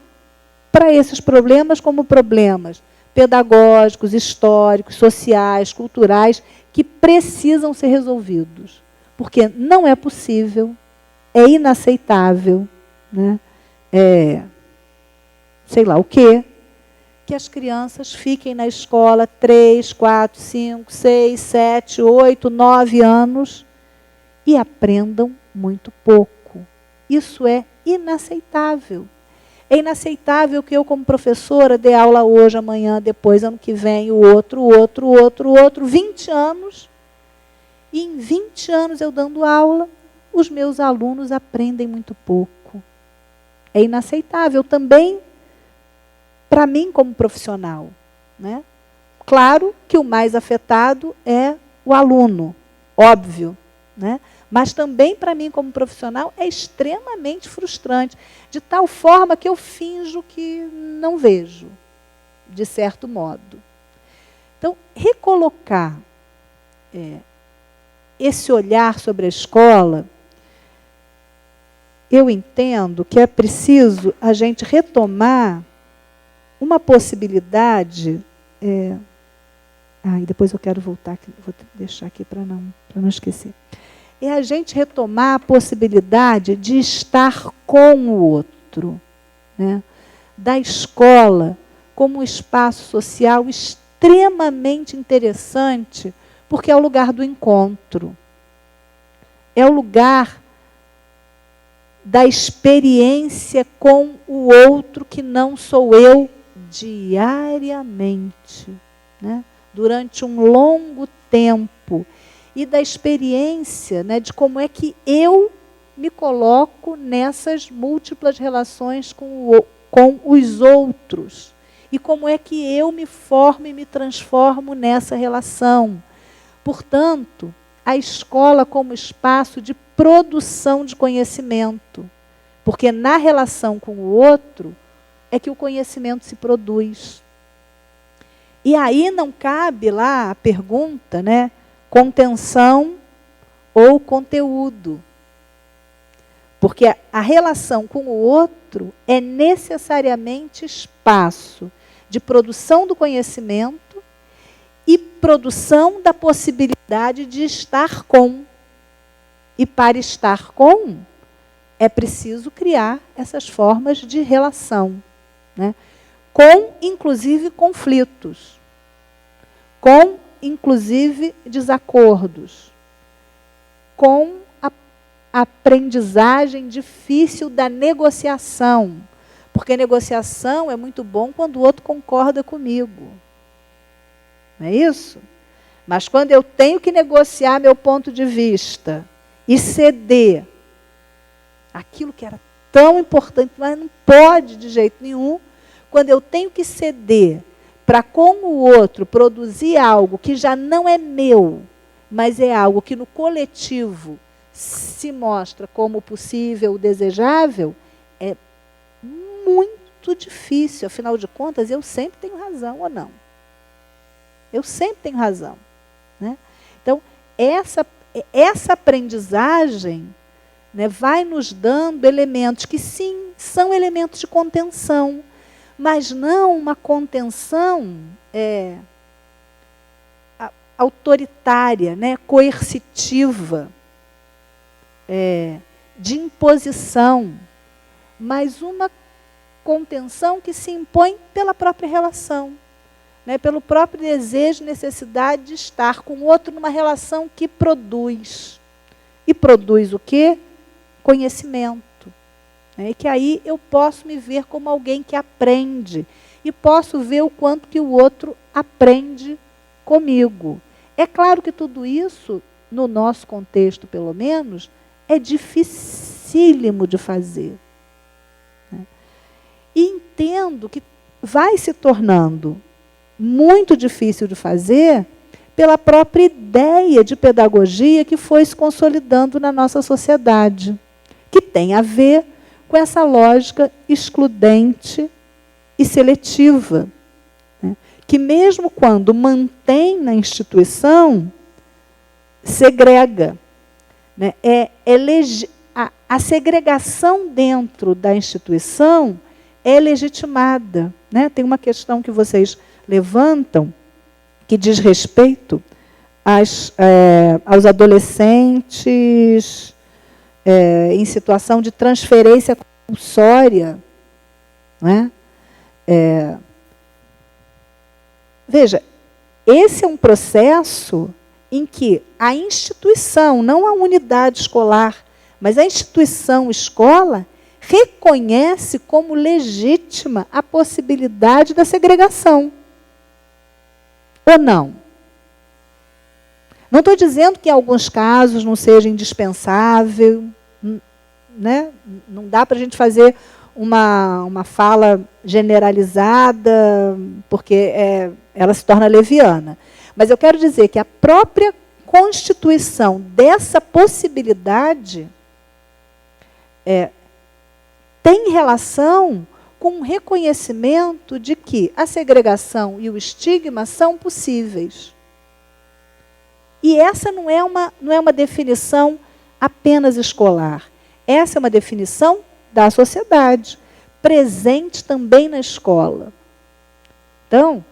para esses problemas como problemas pedagógicos, históricos, sociais, culturais, que precisam ser resolvidos. Porque não é possível, é inaceitável, né? Sei lá o quê, que as crianças fiquem na escola 3, 4, 5, 6, 7, 8, 9 anos e aprendam muito pouco. Isso é inaceitável. É inaceitável que eu, como professora, dê aula hoje, amanhã, depois, ano que vem, o outro, 20 anos. E em 20 anos eu dando aula, os meus alunos aprendem muito pouco. É inaceitável também para mim como profissional, né? Claro que o mais afetado é o aluno, óbvio, né? Mas também para mim como profissional é extremamente frustrante, de tal forma que eu finjo que não vejo, de certo modo. Então, recolocar esse olhar sobre a escola, eu entendo que é preciso a gente retomar uma possibilidade. E depois eu quero voltar, vou deixar aqui para não esquecer. É a gente retomar a possibilidade de estar com o outro, né? Da escola como um espaço social extremamente interessante, porque é o lugar do encontro. É o lugar da experiência com o outro que não sou eu diariamente, né? Durante um longo tempo. E da experiência, né, de como é que eu me coloco nessas múltiplas relações com os outros. E como é que eu me formo e me transformo nessa relação. Portanto, a escola como espaço de produção de conhecimento. Porque na relação com o outro é que o conhecimento se produz. E aí não cabe lá a pergunta, né? Contenção ou conteúdo. Porque a relação com o outro é necessariamente espaço de produção do conhecimento e produção da possibilidade de estar com. E para estar com, é preciso criar essas formas de relação, né? Com, inclusive, conflitos. Com, inclusive, desacordos. Com a aprendizagem difícil da negociação. Porque negociação é muito bom quando o outro concorda comigo. Não é isso? Mas quando eu tenho que negociar meu ponto de vista e ceder aquilo que era tão importante, mas não pode de jeito nenhum, quando eu tenho que ceder para com o outro produzir algo que já não é meu, mas é algo que no coletivo se mostra como possível, desejável, é muito difícil. Afinal de contas, eu sempre tenho razão ou não? Eu sempre tenho razão, né? Então, essa aprendizagem, né, vai nos dando elementos que, sim, são elementos de contenção, mas não uma contenção autoritária, né, coercitiva, de imposição, mas uma contenção que se impõe pela própria relação, né, pelo próprio desejo e necessidade de estar com o outro numa relação que produz. E produz o quê? Conhecimento. E que aí eu posso me ver como alguém que aprende. E posso ver o quanto que o outro aprende comigo. É claro que tudo isso, no nosso contexto pelo menos, é dificílimo de fazer. E entendo que vai se tornando muito difícil de fazer pela própria ideia de pedagogia que foi se consolidando na nossa sociedade, que tem a ver com essa lógica excludente e seletiva, né? Que mesmo quando mantém na instituição, segrega, né? A segregação dentro da instituição é legitimada, né? Tem uma questão que vocês levantam que diz respeito aos adolescentes em situação de transferência compulsória, né? Veja, esse é um processo em que a instituição, não a unidade escolar, mas a instituição escola, reconhece como legítima a possibilidade da segregação. Ou não? Não estou dizendo que em alguns casos não seja indispensável, né? Não dá para a gente fazer uma fala generalizada, porque ela se torna leviana. Mas eu quero dizer que a própria constituição dessa possibilidade tem relação com o reconhecimento de que a segregação e o estigma são possíveis. E essa não é uma definição apenas escolar. Essa é uma definição da sociedade, presente também na escola. Então,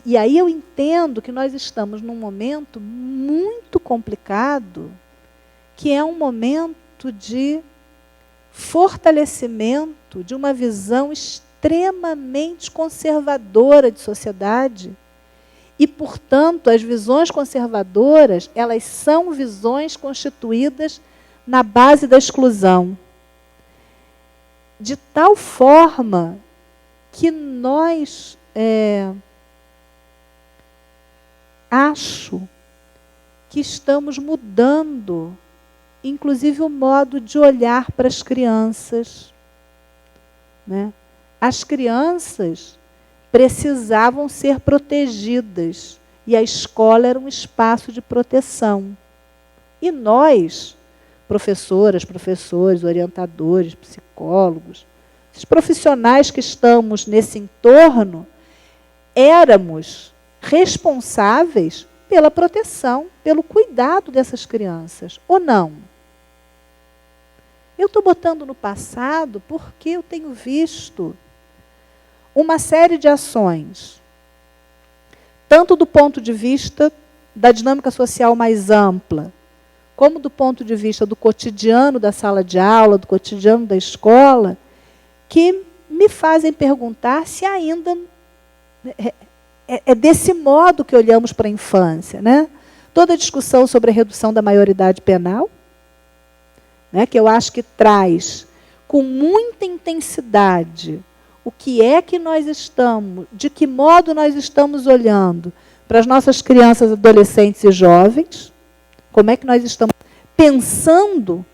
e aí eu entendo que nós estamos num momento muito complicado, que é um momento de fortalecimento de uma visão extremamente conservadora de sociedade. E, portanto, as visões conservadoras, elas são visões constituídas na base da exclusão. De tal forma que nós, acho que estamos mudando, inclusive, o modo de olhar para as crianças. Né? As crianças precisavam ser protegidas, e a escola era um espaço de proteção. E nós, professoras, professores, orientadores, psicólogos, os profissionais que estamos nesse entorno, éramos responsáveis pela proteção, pelo cuidado dessas crianças, ou não? Eu estou botando no passado porque eu tenho visto uma série de ações, tanto do ponto de vista da dinâmica social mais ampla, como do ponto de vista do cotidiano da sala de aula, do cotidiano da escola, que me fazem perguntar se ainda é desse modo que olhamos para a infância. Né? Toda a discussão sobre a redução da maioridade penal, né, que eu acho que traz com muita intensidade o que é que nós estamos, de que modo nós estamos olhando para as nossas crianças, adolescentes e jovens, como é que nós estamos pensando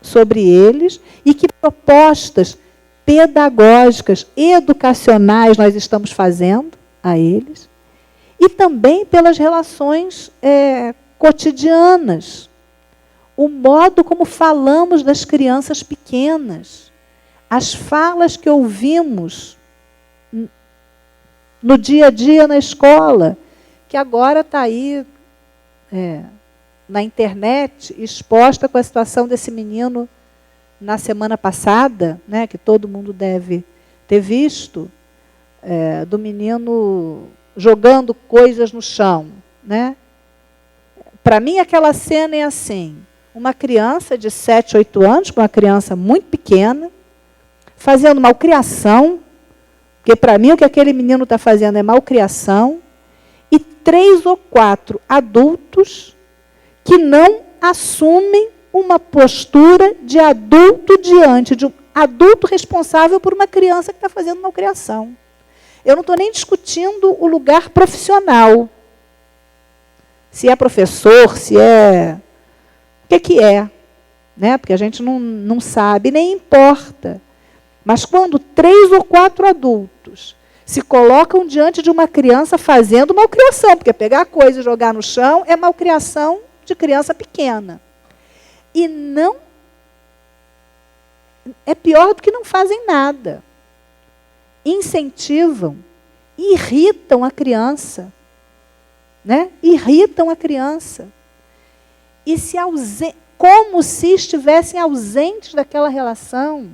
sobre eles e que propostas pedagógicas, educacionais nós estamos fazendo a eles, e também pelas relações cotidianas, o modo como falamos das crianças pequenas, as falas que ouvimos no dia a dia na escola, que agora está aí na internet, exposta com a situação desse menino na semana passada, né, que todo mundo deve ter visto, do menino jogando coisas no chão. Né? Para mim, aquela cena é assim, uma criança de 7, 8 anos, uma criança muito pequena, fazendo malcriação, porque para mim o que aquele menino está fazendo é malcriação, e 3 ou 4 adultos que não assumem uma postura de adulto diante de um adulto responsável por uma criança que está fazendo malcriação. Eu não estou nem discutindo o lugar profissional. Se é professor, se é... O que é? Né? Porque a gente não sabe, nem importa. Mas quando 3 ou 4 adultos se colocam diante de uma criança fazendo malcriação, porque pegar coisa e jogar no chão é malcriação de criança pequena. E não... É pior do que não fazem nada. Incentivam, irritam a criança. Né? Irritam a criança. E como se estivessem ausentes daquela relação.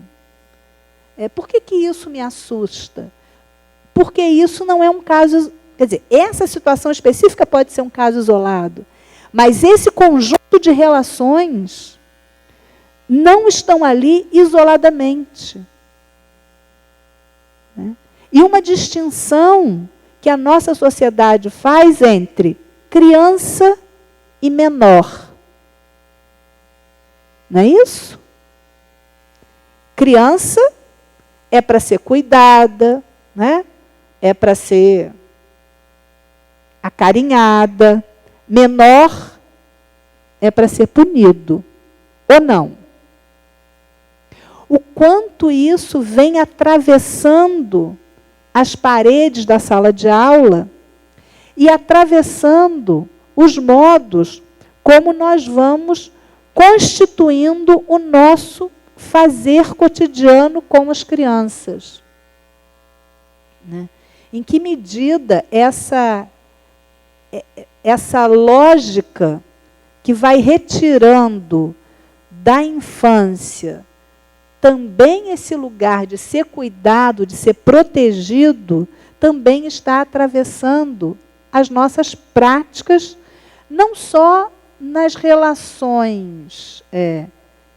Por que isso me assusta? Porque isso não é um caso... Quer dizer, essa situação específica pode ser um caso isolado, mas esse conjunto de relações não estão ali isoladamente. Né? E uma distinção que a nossa sociedade faz entre criança e menor. Não é isso? Criança é para ser cuidada, né? É para ser acarinhada. Menor é para ser punido. Ou não? O quanto isso vem atravessando as paredes da sala de aula e atravessando os modos como nós vamos constituindo o nosso fazer cotidiano com as crianças. Né? Em que medida essa lógica que vai retirando da infância também esse lugar de ser cuidado, de ser protegido, também está atravessando as nossas práticas, não só nas relações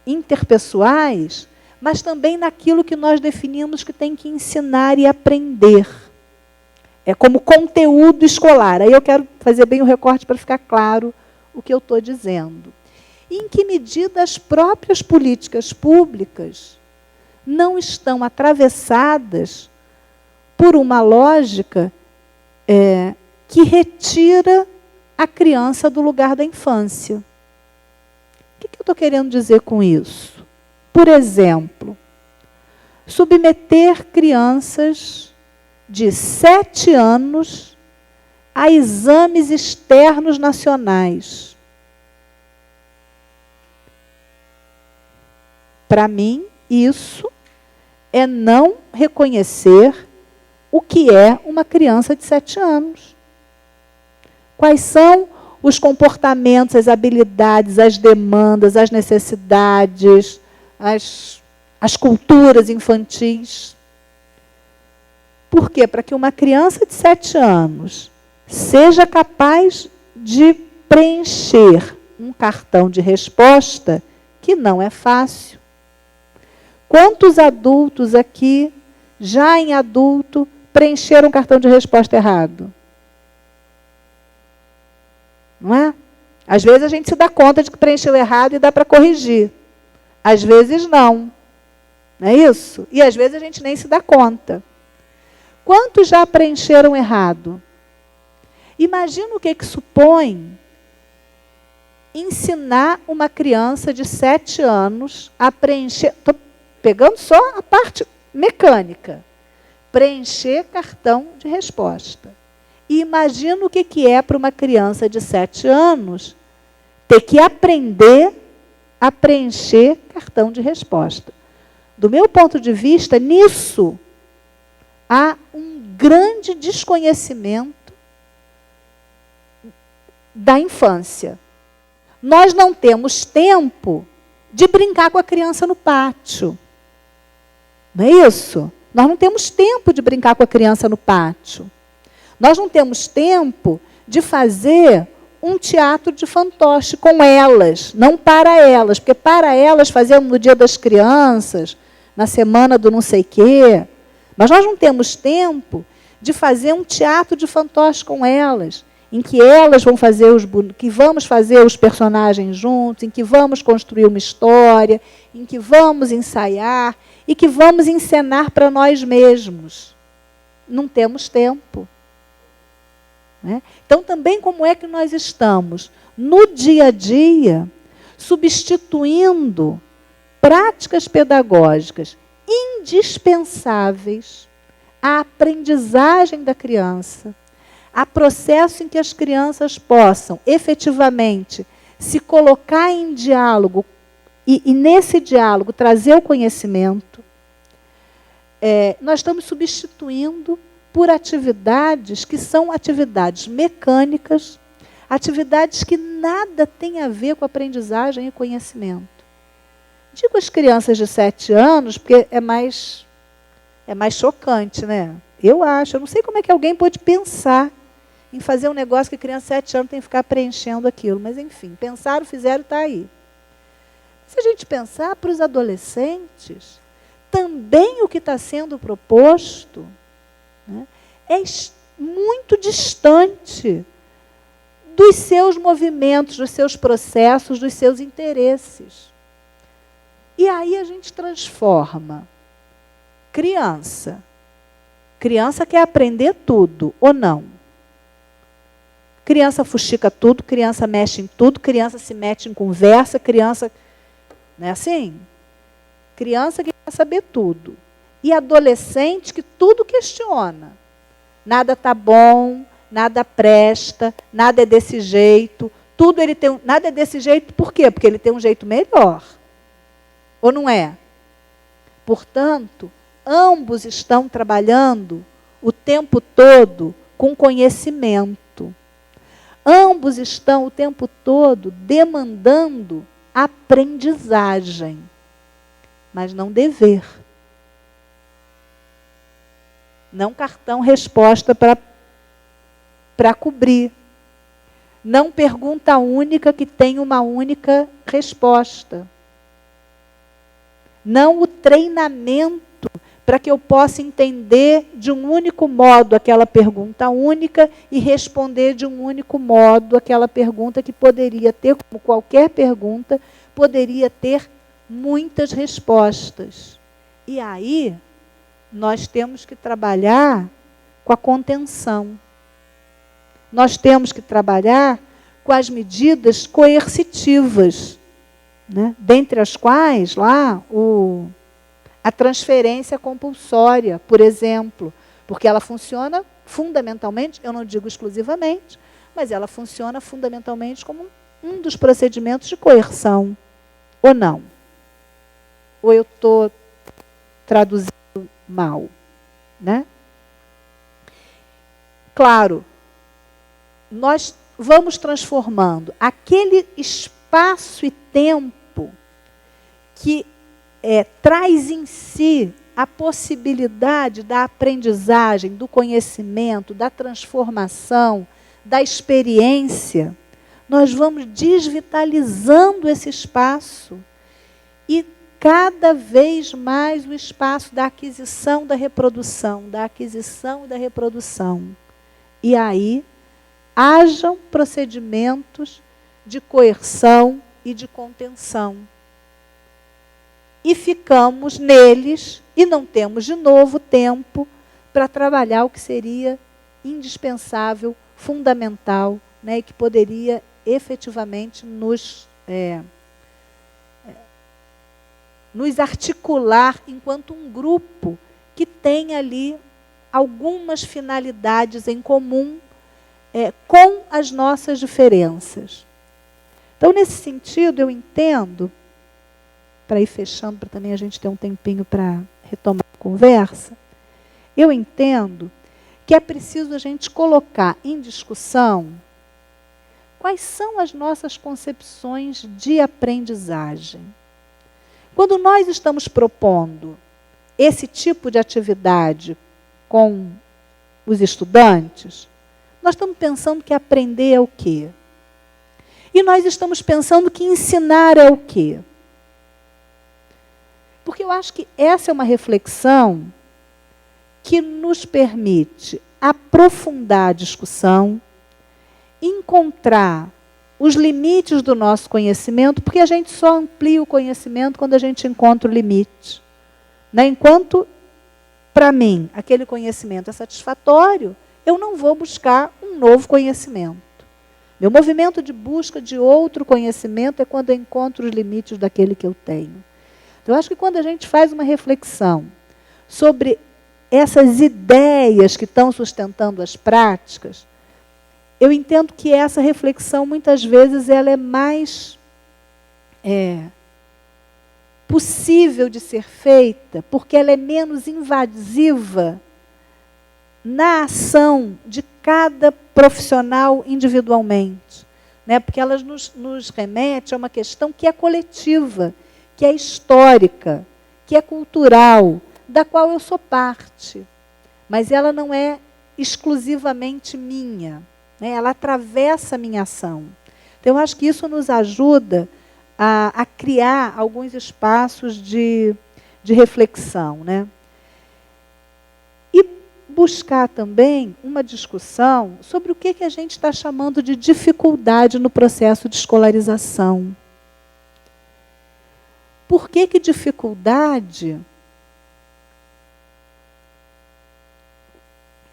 interpessoais, mas também naquilo que nós definimos que tem que ensinar e aprender. É como conteúdo escolar. Aí eu quero fazer bem o recorte para ficar claro o que eu estou dizendo. E em que medida as próprias políticas públicas não estão atravessadas por uma lógica que retira a criança do lugar da infância. O que eu estou querendo dizer com isso? Por exemplo, submeter crianças de 7 anos a exames externos nacionais. Para mim, isso é não reconhecer o que é uma criança de 7 anos. Quais são os comportamentos, as habilidades, as demandas, as necessidades, as culturas infantis. Por quê? Para que uma criança de 7 anos seja capaz de preencher um cartão de resposta que não é fácil. Quantos adultos aqui, já em adulto, preencheram um cartão de resposta errado? Não é? Às vezes a gente se dá conta de que preencheu errado e dá para corrigir. Às vezes não. Não é isso? E às vezes a gente nem se dá conta. Quantos já preencheram errado? Imagina o que supõe ensinar uma criança de 7 anos a preencher... Estou pegando só a parte mecânica. Preencher cartão de resposta. E imagina o que é para uma criança de 7 anos ter que aprender a preencher cartão de resposta. Do meu ponto de vista, nisso há um grande desconhecimento da infância. Nós não temos tempo de brincar com a criança no pátio. Não é isso? Nós não temos tempo de brincar com a criança no pátio. Nós não temos tempo de fazer um teatro de fantoche com elas, não para elas, porque para elas fazemos no Dia das Crianças, na semana do não sei quê, mas nós não temos tempo de fazer um teatro de fantoche com elas, em que elas vão fazer que vamos fazer os personagens juntos, em que vamos construir uma história, em que vamos ensaiar e que vamos encenar para nós mesmos. Não temos tempo. Né? Então, também como é que nós estamos, no dia a dia, substituindo práticas pedagógicas indispensáveis à aprendizagem da criança, a processo em que as crianças possam, efetivamente, se colocar em diálogo e nesse diálogo, trazer o conhecimento. Nós estamos substituindo por atividades que são atividades mecânicas, atividades que nada têm a ver com aprendizagem e conhecimento. Digo às crianças de 7 anos, porque é mais chocante, né? Eu não sei como é que alguém pode pensar em fazer um negócio que a criança de 7 anos tem que ficar preenchendo aquilo. Mas, enfim, pensaram, fizeram, está aí. Se a gente pensar para os adolescentes, também o que está sendo proposto, né, é muito distante dos seus movimentos, dos seus processos, dos seus interesses. E aí a gente transforma criança. Criança quer aprender tudo, ou não? Criança fuxica tudo, criança mexe em tudo, criança se mete em conversa, criança... Não é assim? Criança que quer saber tudo. E adolescente que tudo questiona. Nada está bom, nada presta, nada é desse jeito, tudo ele tem, nada é desse jeito, por quê? Porque ele tem um jeito melhor. Ou não é? Portanto, ambos estão trabalhando o tempo todo com conhecimento. Ambos estão o tempo todo demandando aprendizagem, mas não dever. Não cartão resposta para cobrir. Não pergunta única que tem uma única resposta. Não o treinamento para que eu possa entender de um único modo aquela pergunta única e responder de um único modo aquela pergunta que poderia ter, como qualquer pergunta, poderia ter muitas respostas. E aí, nós temos que trabalhar com a contenção. Nós temos que trabalhar com as medidas coercitivas, né? Dentre as quais, lá, a transferência compulsória, por exemplo, porque ela funciona fundamentalmente, eu não digo exclusivamente, mas ela funciona fundamentalmente como um dos procedimentos de coerção, ou não? Ou eu estou traduzindo mal, né? Claro, nós vamos transformando aquele espaço e tempo que traz em si a possibilidade da aprendizagem, do conhecimento, da transformação, da experiência. Nós vamos desvitalizando esse espaço e cada vez mais o espaço da aquisição, da reprodução, da aquisição e da reprodução. E aí, hajam procedimentos de coerção e de contenção. E ficamos neles e não temos de novo tempo para trabalhar o que seria indispensável, fundamental, né, e que poderia efetivamente nos articular enquanto um grupo que tem ali algumas finalidades em comum com as nossas diferenças. Então, nesse sentido, eu entendo, para ir fechando, para também a gente ter um tempinho para retomar a conversa, eu entendo que é preciso a gente colocar em discussão quais são as nossas concepções de aprendizagem. Quando nós estamos propondo esse tipo de atividade com os estudantes, nós estamos pensando que aprender é o quê? E nós estamos pensando que ensinar é o quê? Porque eu acho que essa é uma reflexão que nos permite aprofundar a discussão, encontrar os limites do nosso conhecimento, porque a gente só amplia o conhecimento quando a gente encontra o limite. Né? Enquanto, para mim, aquele conhecimento é satisfatório, eu não vou buscar um novo conhecimento. Meu movimento de busca de outro conhecimento é quando eu encontro os limites daquele que eu tenho. Então, eu acho que quando a gente faz uma reflexão sobre essas ideias que estão sustentando as práticas, eu entendo que essa reflexão, muitas vezes, ela é mais possível de ser feita, porque ela é menos invasiva na ação de cada profissional individualmente. Né? Porque ela nos remete a uma questão que é coletiva, que é histórica, que é cultural, da qual eu sou parte. Mas ela não é exclusivamente minha. Né? Ela atravessa a minha ação. Então, eu acho que isso nos ajuda a criar alguns espaços de reflexão. Né? E buscar também uma discussão sobre o que a gente está chamando de dificuldade no processo de escolarização. Por que dificuldade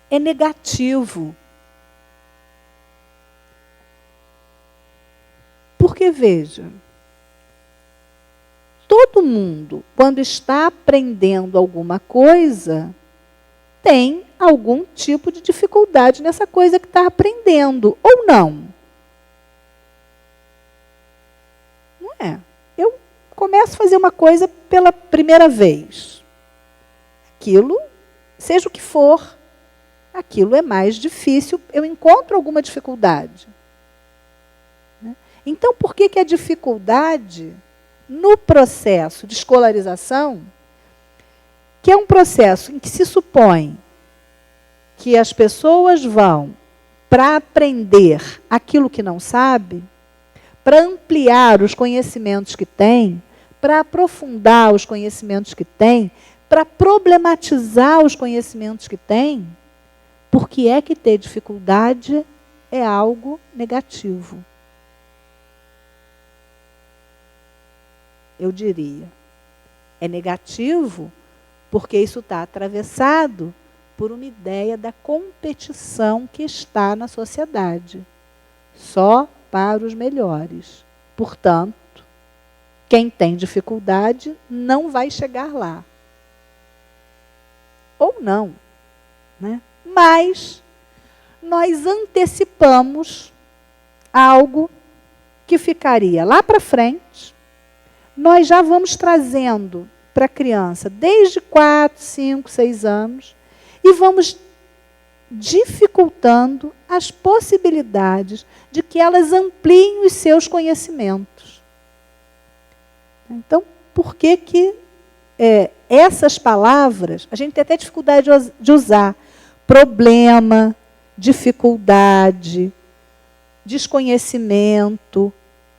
é negativo? Porque, veja, todo mundo, quando está aprendendo alguma coisa, tem algum tipo de dificuldade nessa coisa que está aprendendo, ou não. Não é? Eu começo a fazer uma coisa pela primeira vez. Aquilo, seja o que for, aquilo é mais difícil, eu encontro alguma dificuldade. Então, por que a dificuldade no processo de escolarização, que é um processo em que se supõe que as pessoas vão para aprender aquilo que não sabe, para ampliar os conhecimentos que têm, para aprofundar os conhecimentos que têm, para problematizar os conhecimentos que têm, por que é que ter dificuldade é algo negativo? Eu diria, é negativo porque isso está atravessado por uma ideia da competição que está na sociedade, só para os melhores. Portanto, quem tem dificuldade não vai chegar lá. Ou não, né? Mas nós antecipamos algo que ficaria lá para frente. Nós já vamos trazendo para a criança desde 4, 5, 6 anos e vamos dificultando as possibilidades de que elas ampliem os seus conhecimentos. Então, por que essas palavras, a gente tem até dificuldade de usar? Problema, dificuldade, desconhecimento,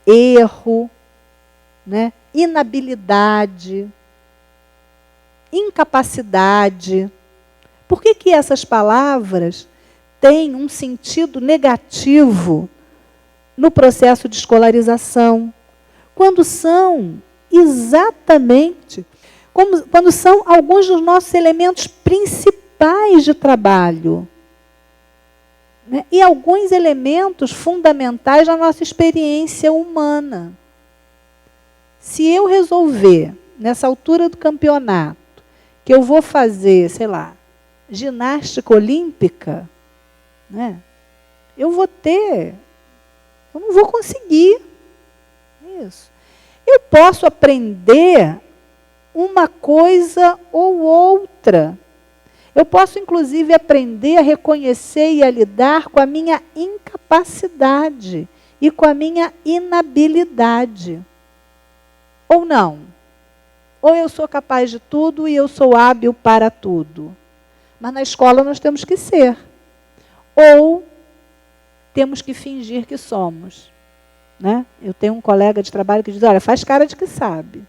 erro, né? Inabilidade, incapacidade. Por que essas palavras têm um sentido negativo no processo de escolarização? Quando são exatamente, quando são alguns dos nossos elementos principais de trabalho, né? E alguns elementos fundamentais da nossa experiência humana. Se eu resolver, nessa altura do campeonato, que eu vou fazer, sei lá, ginástica olímpica, né? Eu não vou conseguir. Isso. Eu posso aprender uma coisa ou outra. Eu posso, inclusive, aprender a reconhecer e a lidar com a minha incapacidade e com a minha inabilidade. Ou não? Ou eu sou capaz de tudo e eu sou hábil para tudo. Mas na escola nós temos que ser. Ou temos que fingir que somos. Né? Eu tenho um colega de trabalho que diz, olha, faz cara de que sabe.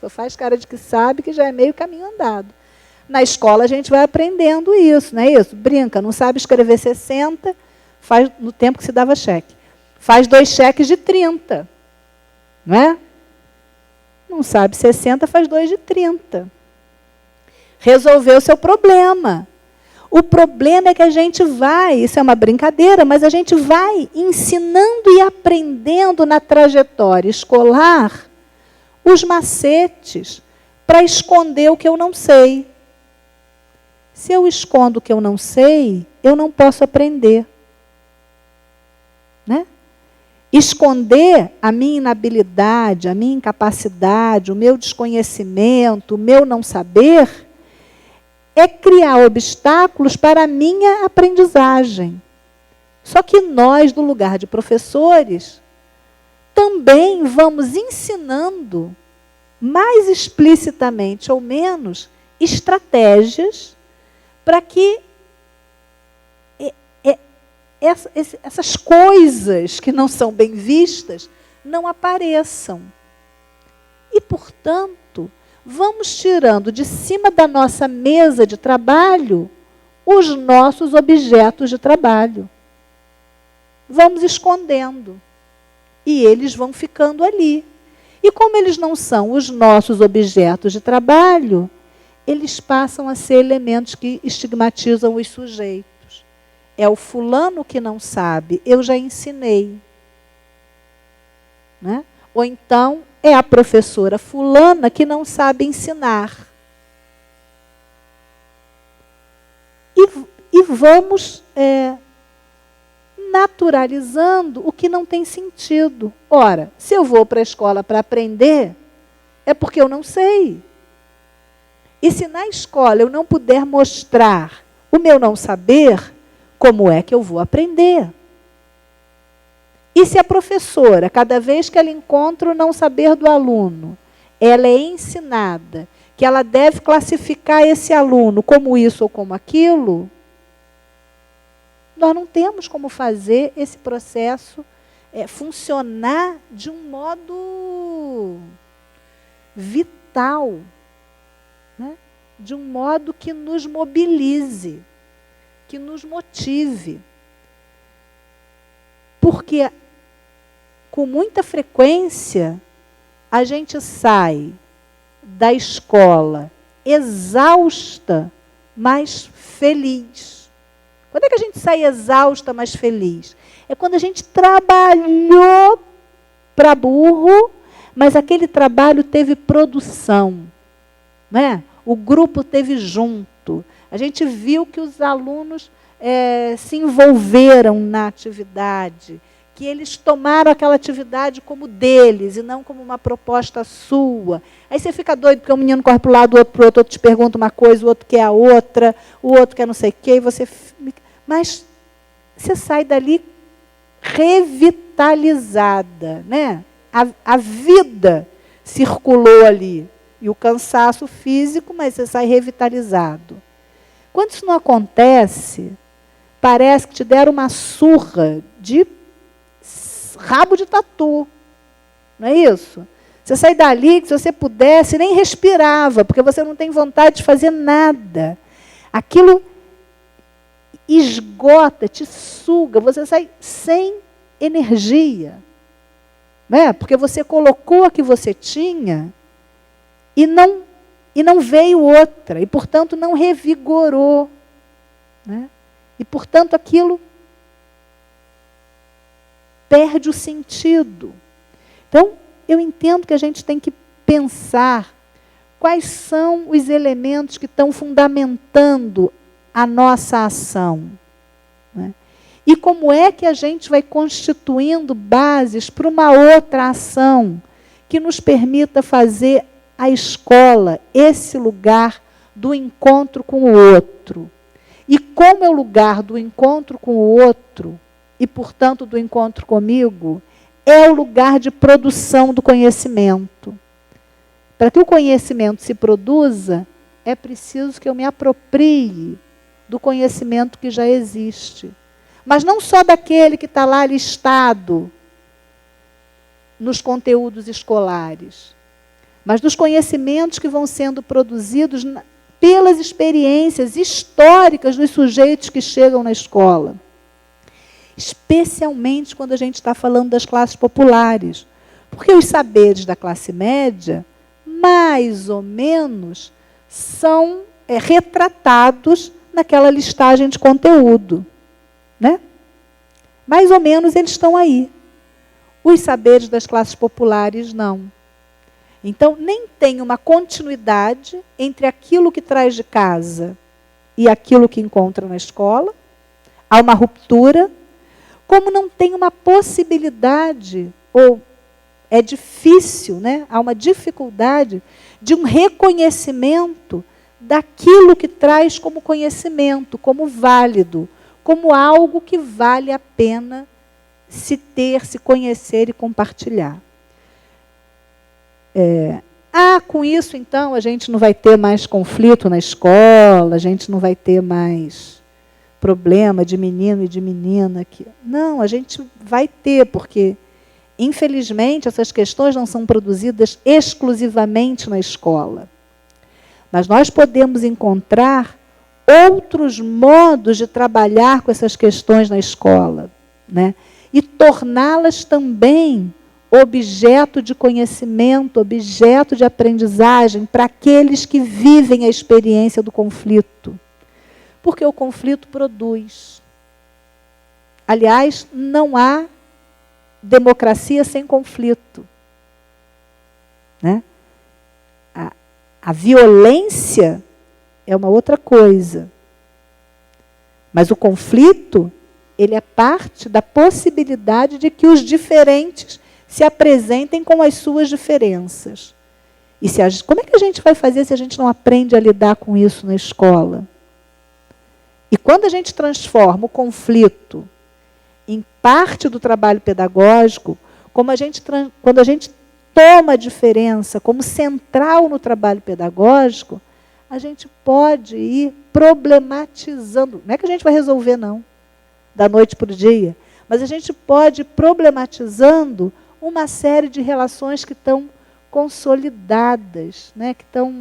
Faz cara de que sabe, que já é meio caminho andado. Na escola a gente vai aprendendo isso, não é isso? Brinca, não sabe escrever 60, faz no tempo que se dava cheque. Faz 2 cheques de 30. Não é? Não sabe 60, faz 2 de 30. Resolveu o seu problema. O problema é que a gente vai, isso é uma brincadeira, mas a gente vai ensinando e aprendendo na trajetória escolar os macetes para esconder o que eu não sei. Se eu escondo o que eu não sei, eu não posso aprender. Né? Esconder a minha inabilidade, a minha incapacidade, o meu desconhecimento, o meu não saber, é criar obstáculos para a minha aprendizagem. Só que nós, do lugar de professores, também vamos ensinando, mais explicitamente ou menos, estratégias para que essas coisas que não são bem vistas não apareçam. E, portanto, vamos tirando de cima da nossa mesa de trabalho os nossos objetos de trabalho. Vamos escondendo. E eles vão ficando ali. E como eles não são os nossos objetos de trabalho, eles passam a ser elementos que estigmatizam os sujeitos. É o fulano que não sabe, eu já ensinei. Né? Ou então, é a professora fulana que não sabe ensinar. e vamos naturalizando o que não tem sentido. Ora, se eu vou para a escola para aprender, é porque eu não sei. E se na escola eu não puder mostrar o meu não saber, como é que eu vou aprender? E se a professora, cada vez que ela encontra o não saber do aluno, ela é ensinada que ela deve classificar esse aluno como isso ou como aquilo, nós não temos como fazer esse processo funcionar de um modo vital, né? De um modo que nos mobilize, que nos motive. Porque, com muita frequência, a gente sai da escola exausta, mas feliz. Quando é que a gente sai exausta, mas feliz? É quando a gente trabalhou para burro, mas aquele trabalho teve produção, né? O grupo teve junto. A gente viu que os alunos se envolveram na atividade, que eles tomaram aquela atividade como deles e não como uma proposta sua. Aí você fica doido porque um menino corre para o lado, o outro para o outro te pergunta uma coisa, o outro quer a outra, o outro quer não sei o quê, e você... Mas você sai dali revitalizada, né? A vida circulou ali. E o cansaço físico, mas você sai revitalizado. Quando isso não acontece, parece que te deram uma surra de rabo de tatu. Não é isso? Você sai dali, que se você pudesse, nem respirava, porque você não tem vontade de fazer nada. Aquilo esgota, te suga, você sai sem energia. Né? Porque você colocou a que você tinha e não veio outra, e, portanto, não revigorou. Né? E, portanto, aquilo perde o sentido. Então, eu entendo que a gente tem que pensar quais são os elementos que estão fundamentando a nossa ação. Né? E como é que a gente vai constituindo bases para uma outra ação que nos permita fazer a escola esse lugar do encontro com o outro. E como é o lugar do encontro com o outro, e, portanto, do encontro comigo, é o lugar de produção do conhecimento. Para que o conhecimento se produza, é preciso que eu me aproprie do conhecimento que já existe. Mas não só daquele que está lá listado nos conteúdos escolares, mas dos conhecimentos que vão sendo produzidos pelas experiências históricas dos sujeitos que chegam na escola. Especialmente quando a gente está falando das classes populares. Porque os saberes da classe média, mais ou menos, são retratados naquela listagem de conteúdo. Né? Mais ou menos eles estão aí. Os saberes das classes populares, não. Então, nem tem uma continuidade entre aquilo que traz de casa e aquilo que encontra na escola. Há uma ruptura. Como não tem uma possibilidade, ou é difícil, né? Há uma dificuldade de um reconhecimento daquilo que traz como conhecimento, como válido, como algo que vale a pena se ter, se conhecer e compartilhar. Com isso, então, a gente não vai ter mais conflito na escola, a gente não vai ter mais problema de menino e de menina. Não, a gente vai ter, porque, infelizmente, essas questões não são produzidas exclusivamente na escola. Mas nós podemos encontrar outros modos de trabalhar com essas questões na escola, né? E torná-las também objeto de conhecimento, objeto de aprendizagem para aqueles que vivem a experiência do conflito. Porque o conflito produz. Aliás, não há democracia sem conflito. Né? A violência é uma outra coisa. Mas o conflito, ele é parte da possibilidade de que os diferentes se apresentem com as suas diferenças. E como é que a gente vai fazer se a gente não aprende a lidar com isso na escola? E quando a gente transforma o conflito em parte do trabalho pedagógico, quando a gente toma a diferença como central no trabalho pedagógico, a gente pode ir problematizando. Não é que a gente vai resolver, não, da noite para o dia, mas a gente pode ir problematizando uma série de relações que estão consolidadas, né, que estão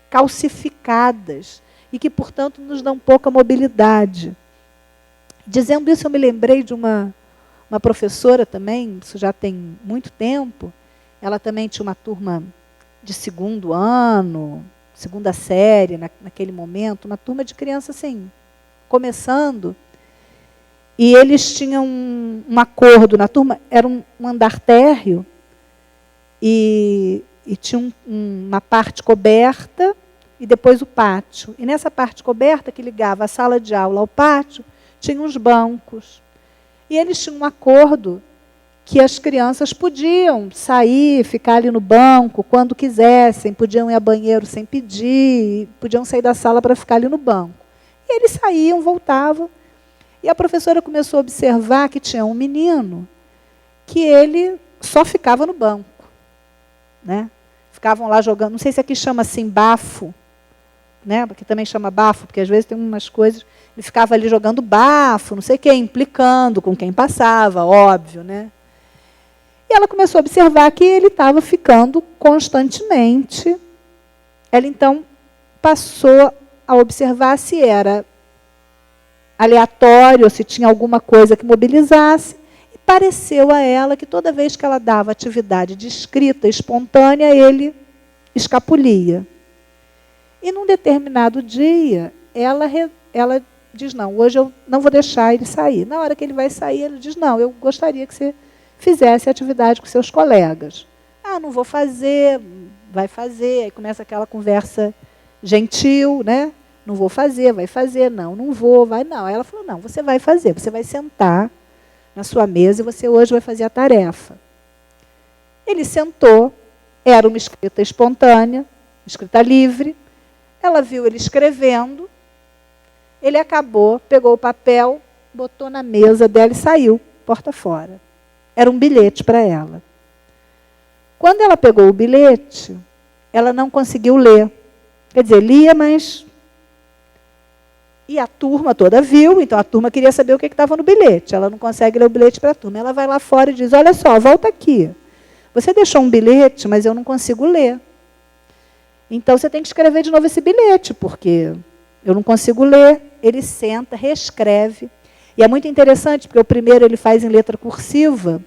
calcificadas e que, portanto, nos dão pouca mobilidade. Dizendo isso, eu me lembrei de uma professora também, isso já tem muito tempo. Ela também tinha uma turma de segundo ano, segunda série, naquele momento, uma turma de crianças assim, começando. E eles tinham um acordo na turma, era um andar térreo, e tinha uma parte coberta e depois o pátio. E nessa parte coberta, que ligava a sala de aula ao pátio, tinha uns bancos. E eles tinham um acordo que as crianças podiam sair, ficar ali no banco quando quisessem, podiam ir ao banheiro sem pedir, podiam sair da sala para ficar ali no banco. E eles saíam, voltavam. E a professora começou a observar que tinha um menino que ele só ficava no banco, né? Ficavam lá jogando, não sei se aqui chama assim bafo, né? Porque também chama bafo, porque às vezes tem umas coisas, ele ficava ali jogando bafo, não sei o quê, implicando com quem passava, óbvio, né? E ela começou a observar que ele estava ficando constantemente. Ela, então, passou a observar se era aleatório, se tinha alguma coisa que mobilizasse, e pareceu a ela que toda vez que ela dava atividade de escrita espontânea, ele escapulia. E num determinado dia, ela diz, não, hoje eu não vou deixar ele sair. Na hora que ele vai sair, ele diz, não, eu gostaria que você fizesse atividade com seus colegas. Ah, não vou fazer, vai fazer. Aí começa aquela conversa gentil, né? Não vou fazer, vai fazer. Não, não vou, vai não. Aí ela falou, não, você vai fazer. Você vai sentar na sua mesa e você hoje vai fazer a tarefa. Ele sentou, era uma escrita espontânea, escrita livre. Ela viu ele escrevendo. Ele acabou, pegou o papel, botou na mesa dela e saiu, porta fora. Era um bilhete para ela. Quando ela pegou o bilhete, ela não conseguiu ler. Quer dizer, lia, mas... E a turma toda viu, então a turma queria saber o que estava no bilhete. Ela não consegue ler o bilhete para a turma. Ela vai lá fora e diz, olha só, volta aqui. Você deixou um bilhete, mas eu não consigo ler. Então você tem que escrever de novo esse bilhete, porque eu não consigo ler. Ele senta, reescreve. E é muito interessante, porque o primeiro ele faz em letra cursiva,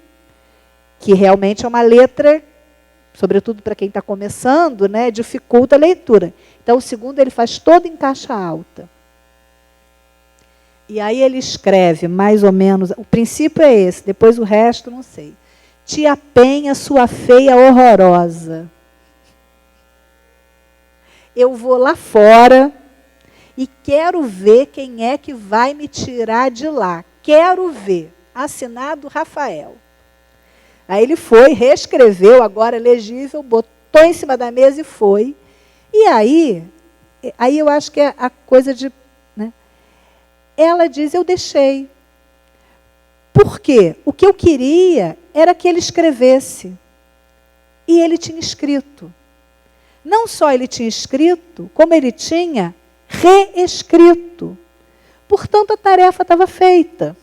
que realmente é uma letra, sobretudo para quem está começando, né, dificulta a leitura. Então, o segundo ele faz todo em caixa alta. E aí ele escreve, mais ou menos, o princípio é esse, depois o resto não sei. Tia Penha, sua feia horrorosa. Eu vou lá fora e quero ver quem é que vai me tirar de lá. Quero ver. Assinado Rafael. Aí ele foi, reescreveu, agora legível, botou em cima da mesa e foi. E aí eu acho que é a coisa de... Né? Ela diz, eu deixei. Por quê? O que eu queria era que ele escrevesse. E ele tinha escrito. Não só ele tinha escrito, como ele tinha reescrito. Portanto, a tarefa estava feita.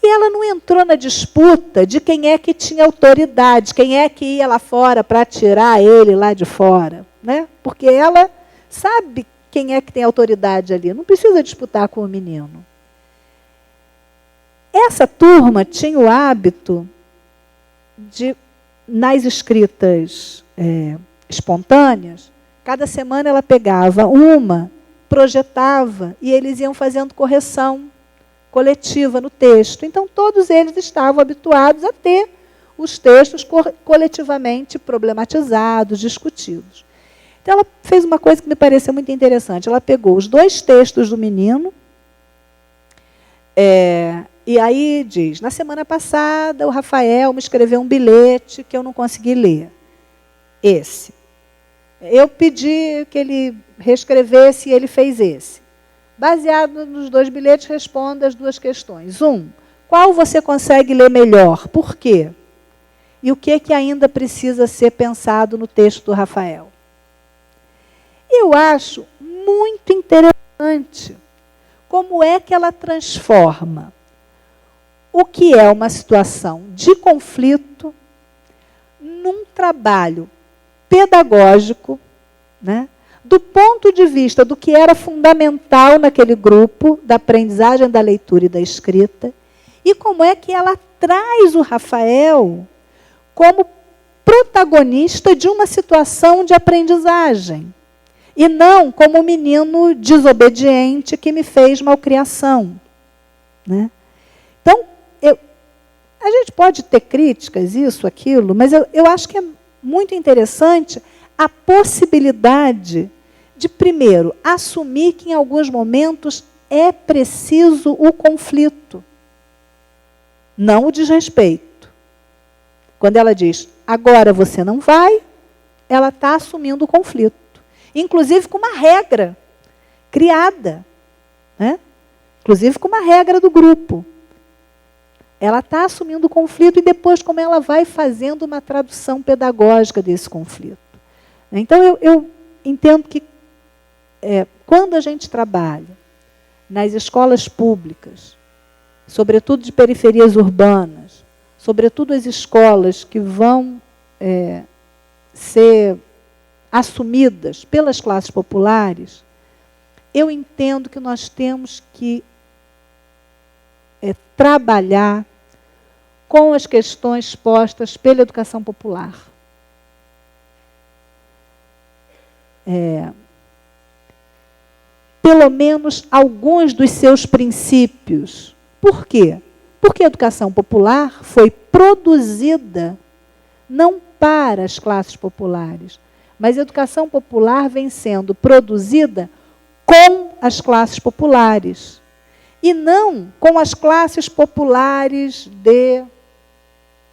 E ela não entrou na disputa de quem é que tinha autoridade, quem é que ia lá fora para tirar ele lá de fora. Né? Porque ela sabe quem é que tem autoridade ali. Não precisa disputar com o menino. Essa turma tinha o hábito de, nas escritas espontâneas, cada semana ela pegava uma, projetava, e eles iam fazendo correção coletiva no texto. Então, todos eles estavam habituados a ter os textos coletivamente problematizados, discutidos. Então, ela fez uma coisa que me pareceu muito interessante. Ela pegou os dois textos do menino, E aí diz, na semana passada o Rafael me escreveu um bilhete que eu não consegui ler. Esse. Eu pedi que ele reescrevesse e ele fez esse. Baseado nos 2 bilhetes, responda as 2 questões. 1, qual você consegue ler melhor? Por quê? E o que ainda precisa ser pensado no texto do Rafael? Eu acho muito interessante como é que ela transforma o que é uma situação de conflito num trabalho pedagógico, né, do ponto de vista do que era fundamental naquele grupo, da aprendizagem da leitura e da escrita, e como é que ela traz o Rafael como protagonista de uma situação de aprendizagem, e não como um menino desobediente que me fez malcriação. Né? Então, a gente pode ter críticas, isso, aquilo, mas eu acho que é muito interessante a possibilidade de, primeiro, assumir que em alguns momentos é preciso o conflito, não o desrespeito. Quando ela diz, agora você não vai, ela está assumindo o conflito. Inclusive com uma regra criada, né? Inclusive com uma regra do grupo. Ela está assumindo o conflito e depois como ela vai fazendo uma tradução pedagógica desse conflito. Então, eu entendo que quando a gente trabalha nas escolas públicas, sobretudo de periferias urbanas, sobretudo as escolas que vão ser assumidas pelas classes populares, eu entendo que nós temos que trabalhar com as questões postas pela educação popular. Pelo menos alguns dos seus princípios. Por quê? Porque a educação popular foi produzida não para as classes populares, mas a educação popular vem sendo produzida com as classes populares. E não com as classes populares de...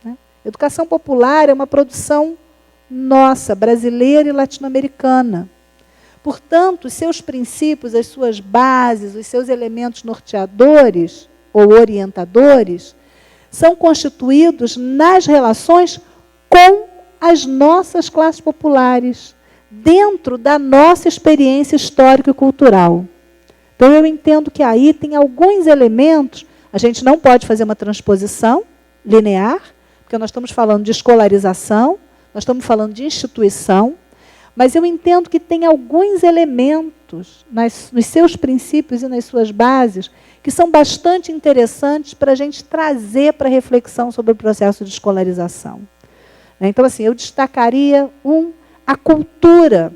Né? Educação popular é uma produção nossa, brasileira e latino-americana. Portanto, os seus princípios, as suas bases, os seus elementos norteadores ou orientadores são constituídos nas relações com as nossas classes populares, dentro da nossa experiência histórica e cultural. Então, eu entendo que aí tem alguns elementos, a gente não pode fazer uma transposição linear, porque nós estamos falando de escolarização, nós estamos falando de instituição, mas eu entendo que tem alguns elementos nos seus princípios e nas suas bases que são bastante interessantes para a gente trazer para a reflexão sobre o processo de escolarização. Então, assim, eu destacaria a cultura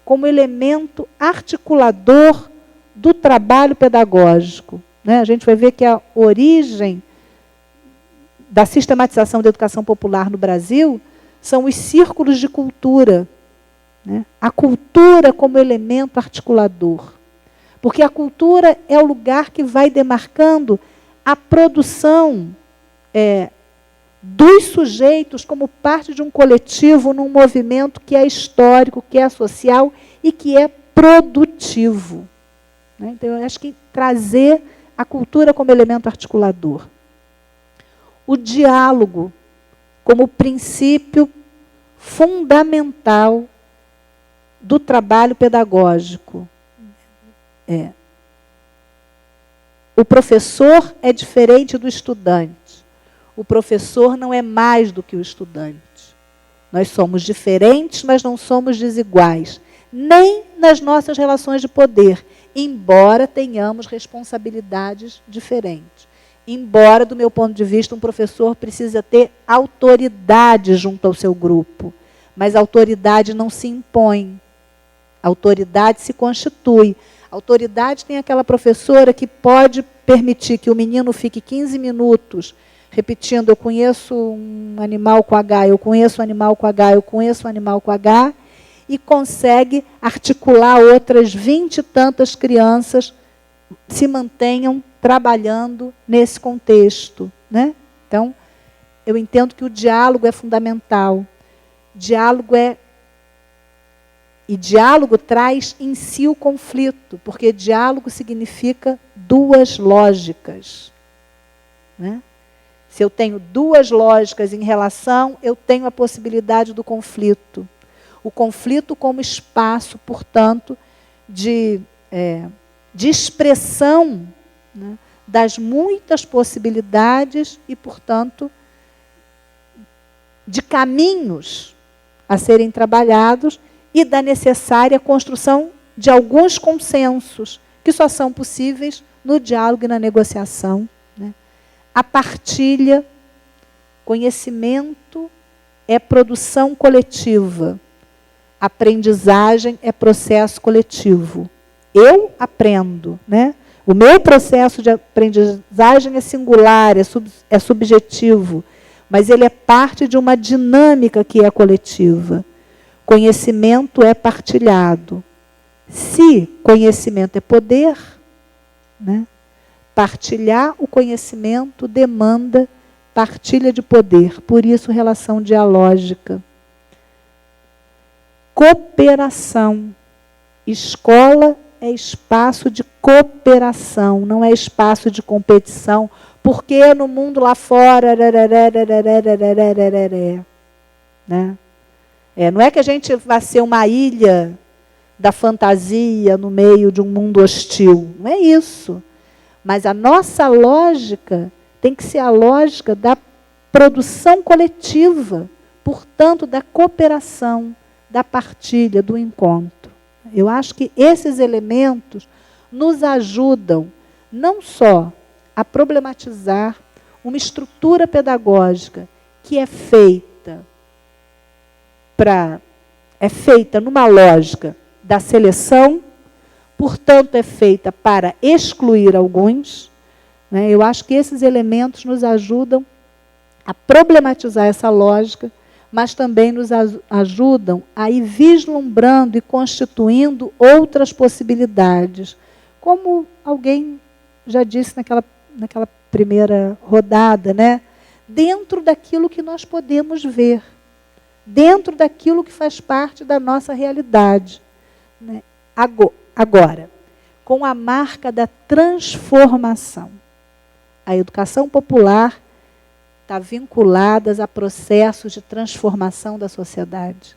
como elemento articulador do trabalho pedagógico. A gente vai ver que a origem da sistematização da educação popular no Brasil são os círculos de cultura. A cultura como elemento articulador. Porque a cultura é o lugar que vai demarcando a produção dos sujeitos como parte de um coletivo, num movimento que é histórico, que é social e que é produtivo. Então, eu acho que trazer a cultura como elemento articulador. O diálogo como princípio fundamental do trabalho pedagógico. O professor é diferente do estudante. O professor não é mais do que o estudante. Nós somos diferentes, mas não somos desiguais. Nem nas nossas relações de poder, embora tenhamos responsabilidades diferentes. Embora, do meu ponto de vista, um professor precisa ter autoridade junto ao seu grupo. Mas a autoridade não se impõe. A autoridade se constitui. A autoridade tem aquela professora que pode permitir que o menino fique 15 minutos repetindo, eu conheço um animal com H, eu conheço um animal com H, eu conheço um animal com H, e consegue articular outras 20 e tantas crianças se mantenham trabalhando nesse contexto, né? Então, eu entendo que o diálogo é fundamental. E diálogo traz em si o conflito, porque diálogo significa duas lógicas, né? Se eu tenho duas lógicas em relação, eu tenho a possibilidade do conflito. O conflito como espaço, portanto, de expressão, né, das muitas possibilidades e, portanto, de caminhos a serem trabalhados e da necessária construção de alguns consensos, que só são possíveis no diálogo e na negociação, né? A partilha, conhecimento é produção coletiva, aprendizagem é processo coletivo. Eu aprendo, né? O meu processo de aprendizagem é singular, é subjetivo, mas ele é parte de uma dinâmica que é coletiva. Conhecimento é partilhado. Se conhecimento é poder, né, partilhar o conhecimento demanda partilha de poder. Por isso, relação dialógica. Cooperação. Escola é espaço de cooperação, não é espaço de competição, porque no mundo lá fora, né? Não é que a gente vai ser uma ilha da fantasia no meio de um mundo hostil, não é isso. Mas a nossa lógica tem que ser a lógica da produção coletiva, portanto, da cooperação, da partilha, do encontro. Eu acho que esses elementos nos ajudam não só a problematizar uma estrutura pedagógica que é feita numa lógica da seleção, portanto, é feita para excluir alguns, né? Eu acho que esses elementos nos ajudam a problematizar essa lógica, mas também nos ajudam a ir vislumbrando e constituindo outras possibilidades. Como alguém já disse naquela primeira rodada, né? Dentro daquilo que nós podemos ver, dentro daquilo que faz parte da nossa realidade, né? Agora, com a marca da transformação. A educação popular está vinculada a processos de transformação da sociedade.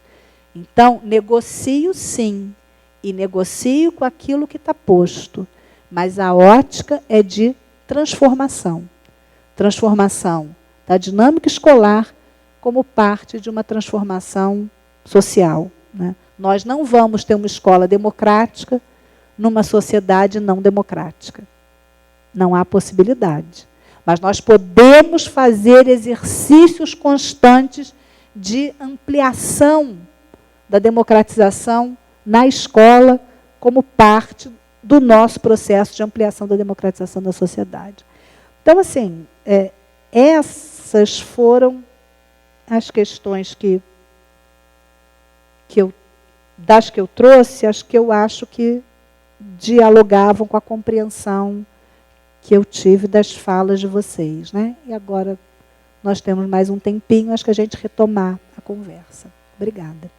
Então, negocio sim, e negocio com aquilo que está posto, mas a ótica é de transformação. Transformação da dinâmica escolar como parte de uma transformação social, né? Nós não vamos ter uma escola democrática numa sociedade não democrática. Não há possibilidade. Mas nós podemos fazer exercícios constantes de ampliação da democratização na escola como parte do nosso processo de ampliação da democratização da sociedade. Então, assim, essas foram as questões das que eu trouxe, as que eu acho que dialogavam com a compreensão que eu tive das falas de vocês, né? E agora nós temos mais um tempinho, acho que a gente retomar a conversa. Obrigada.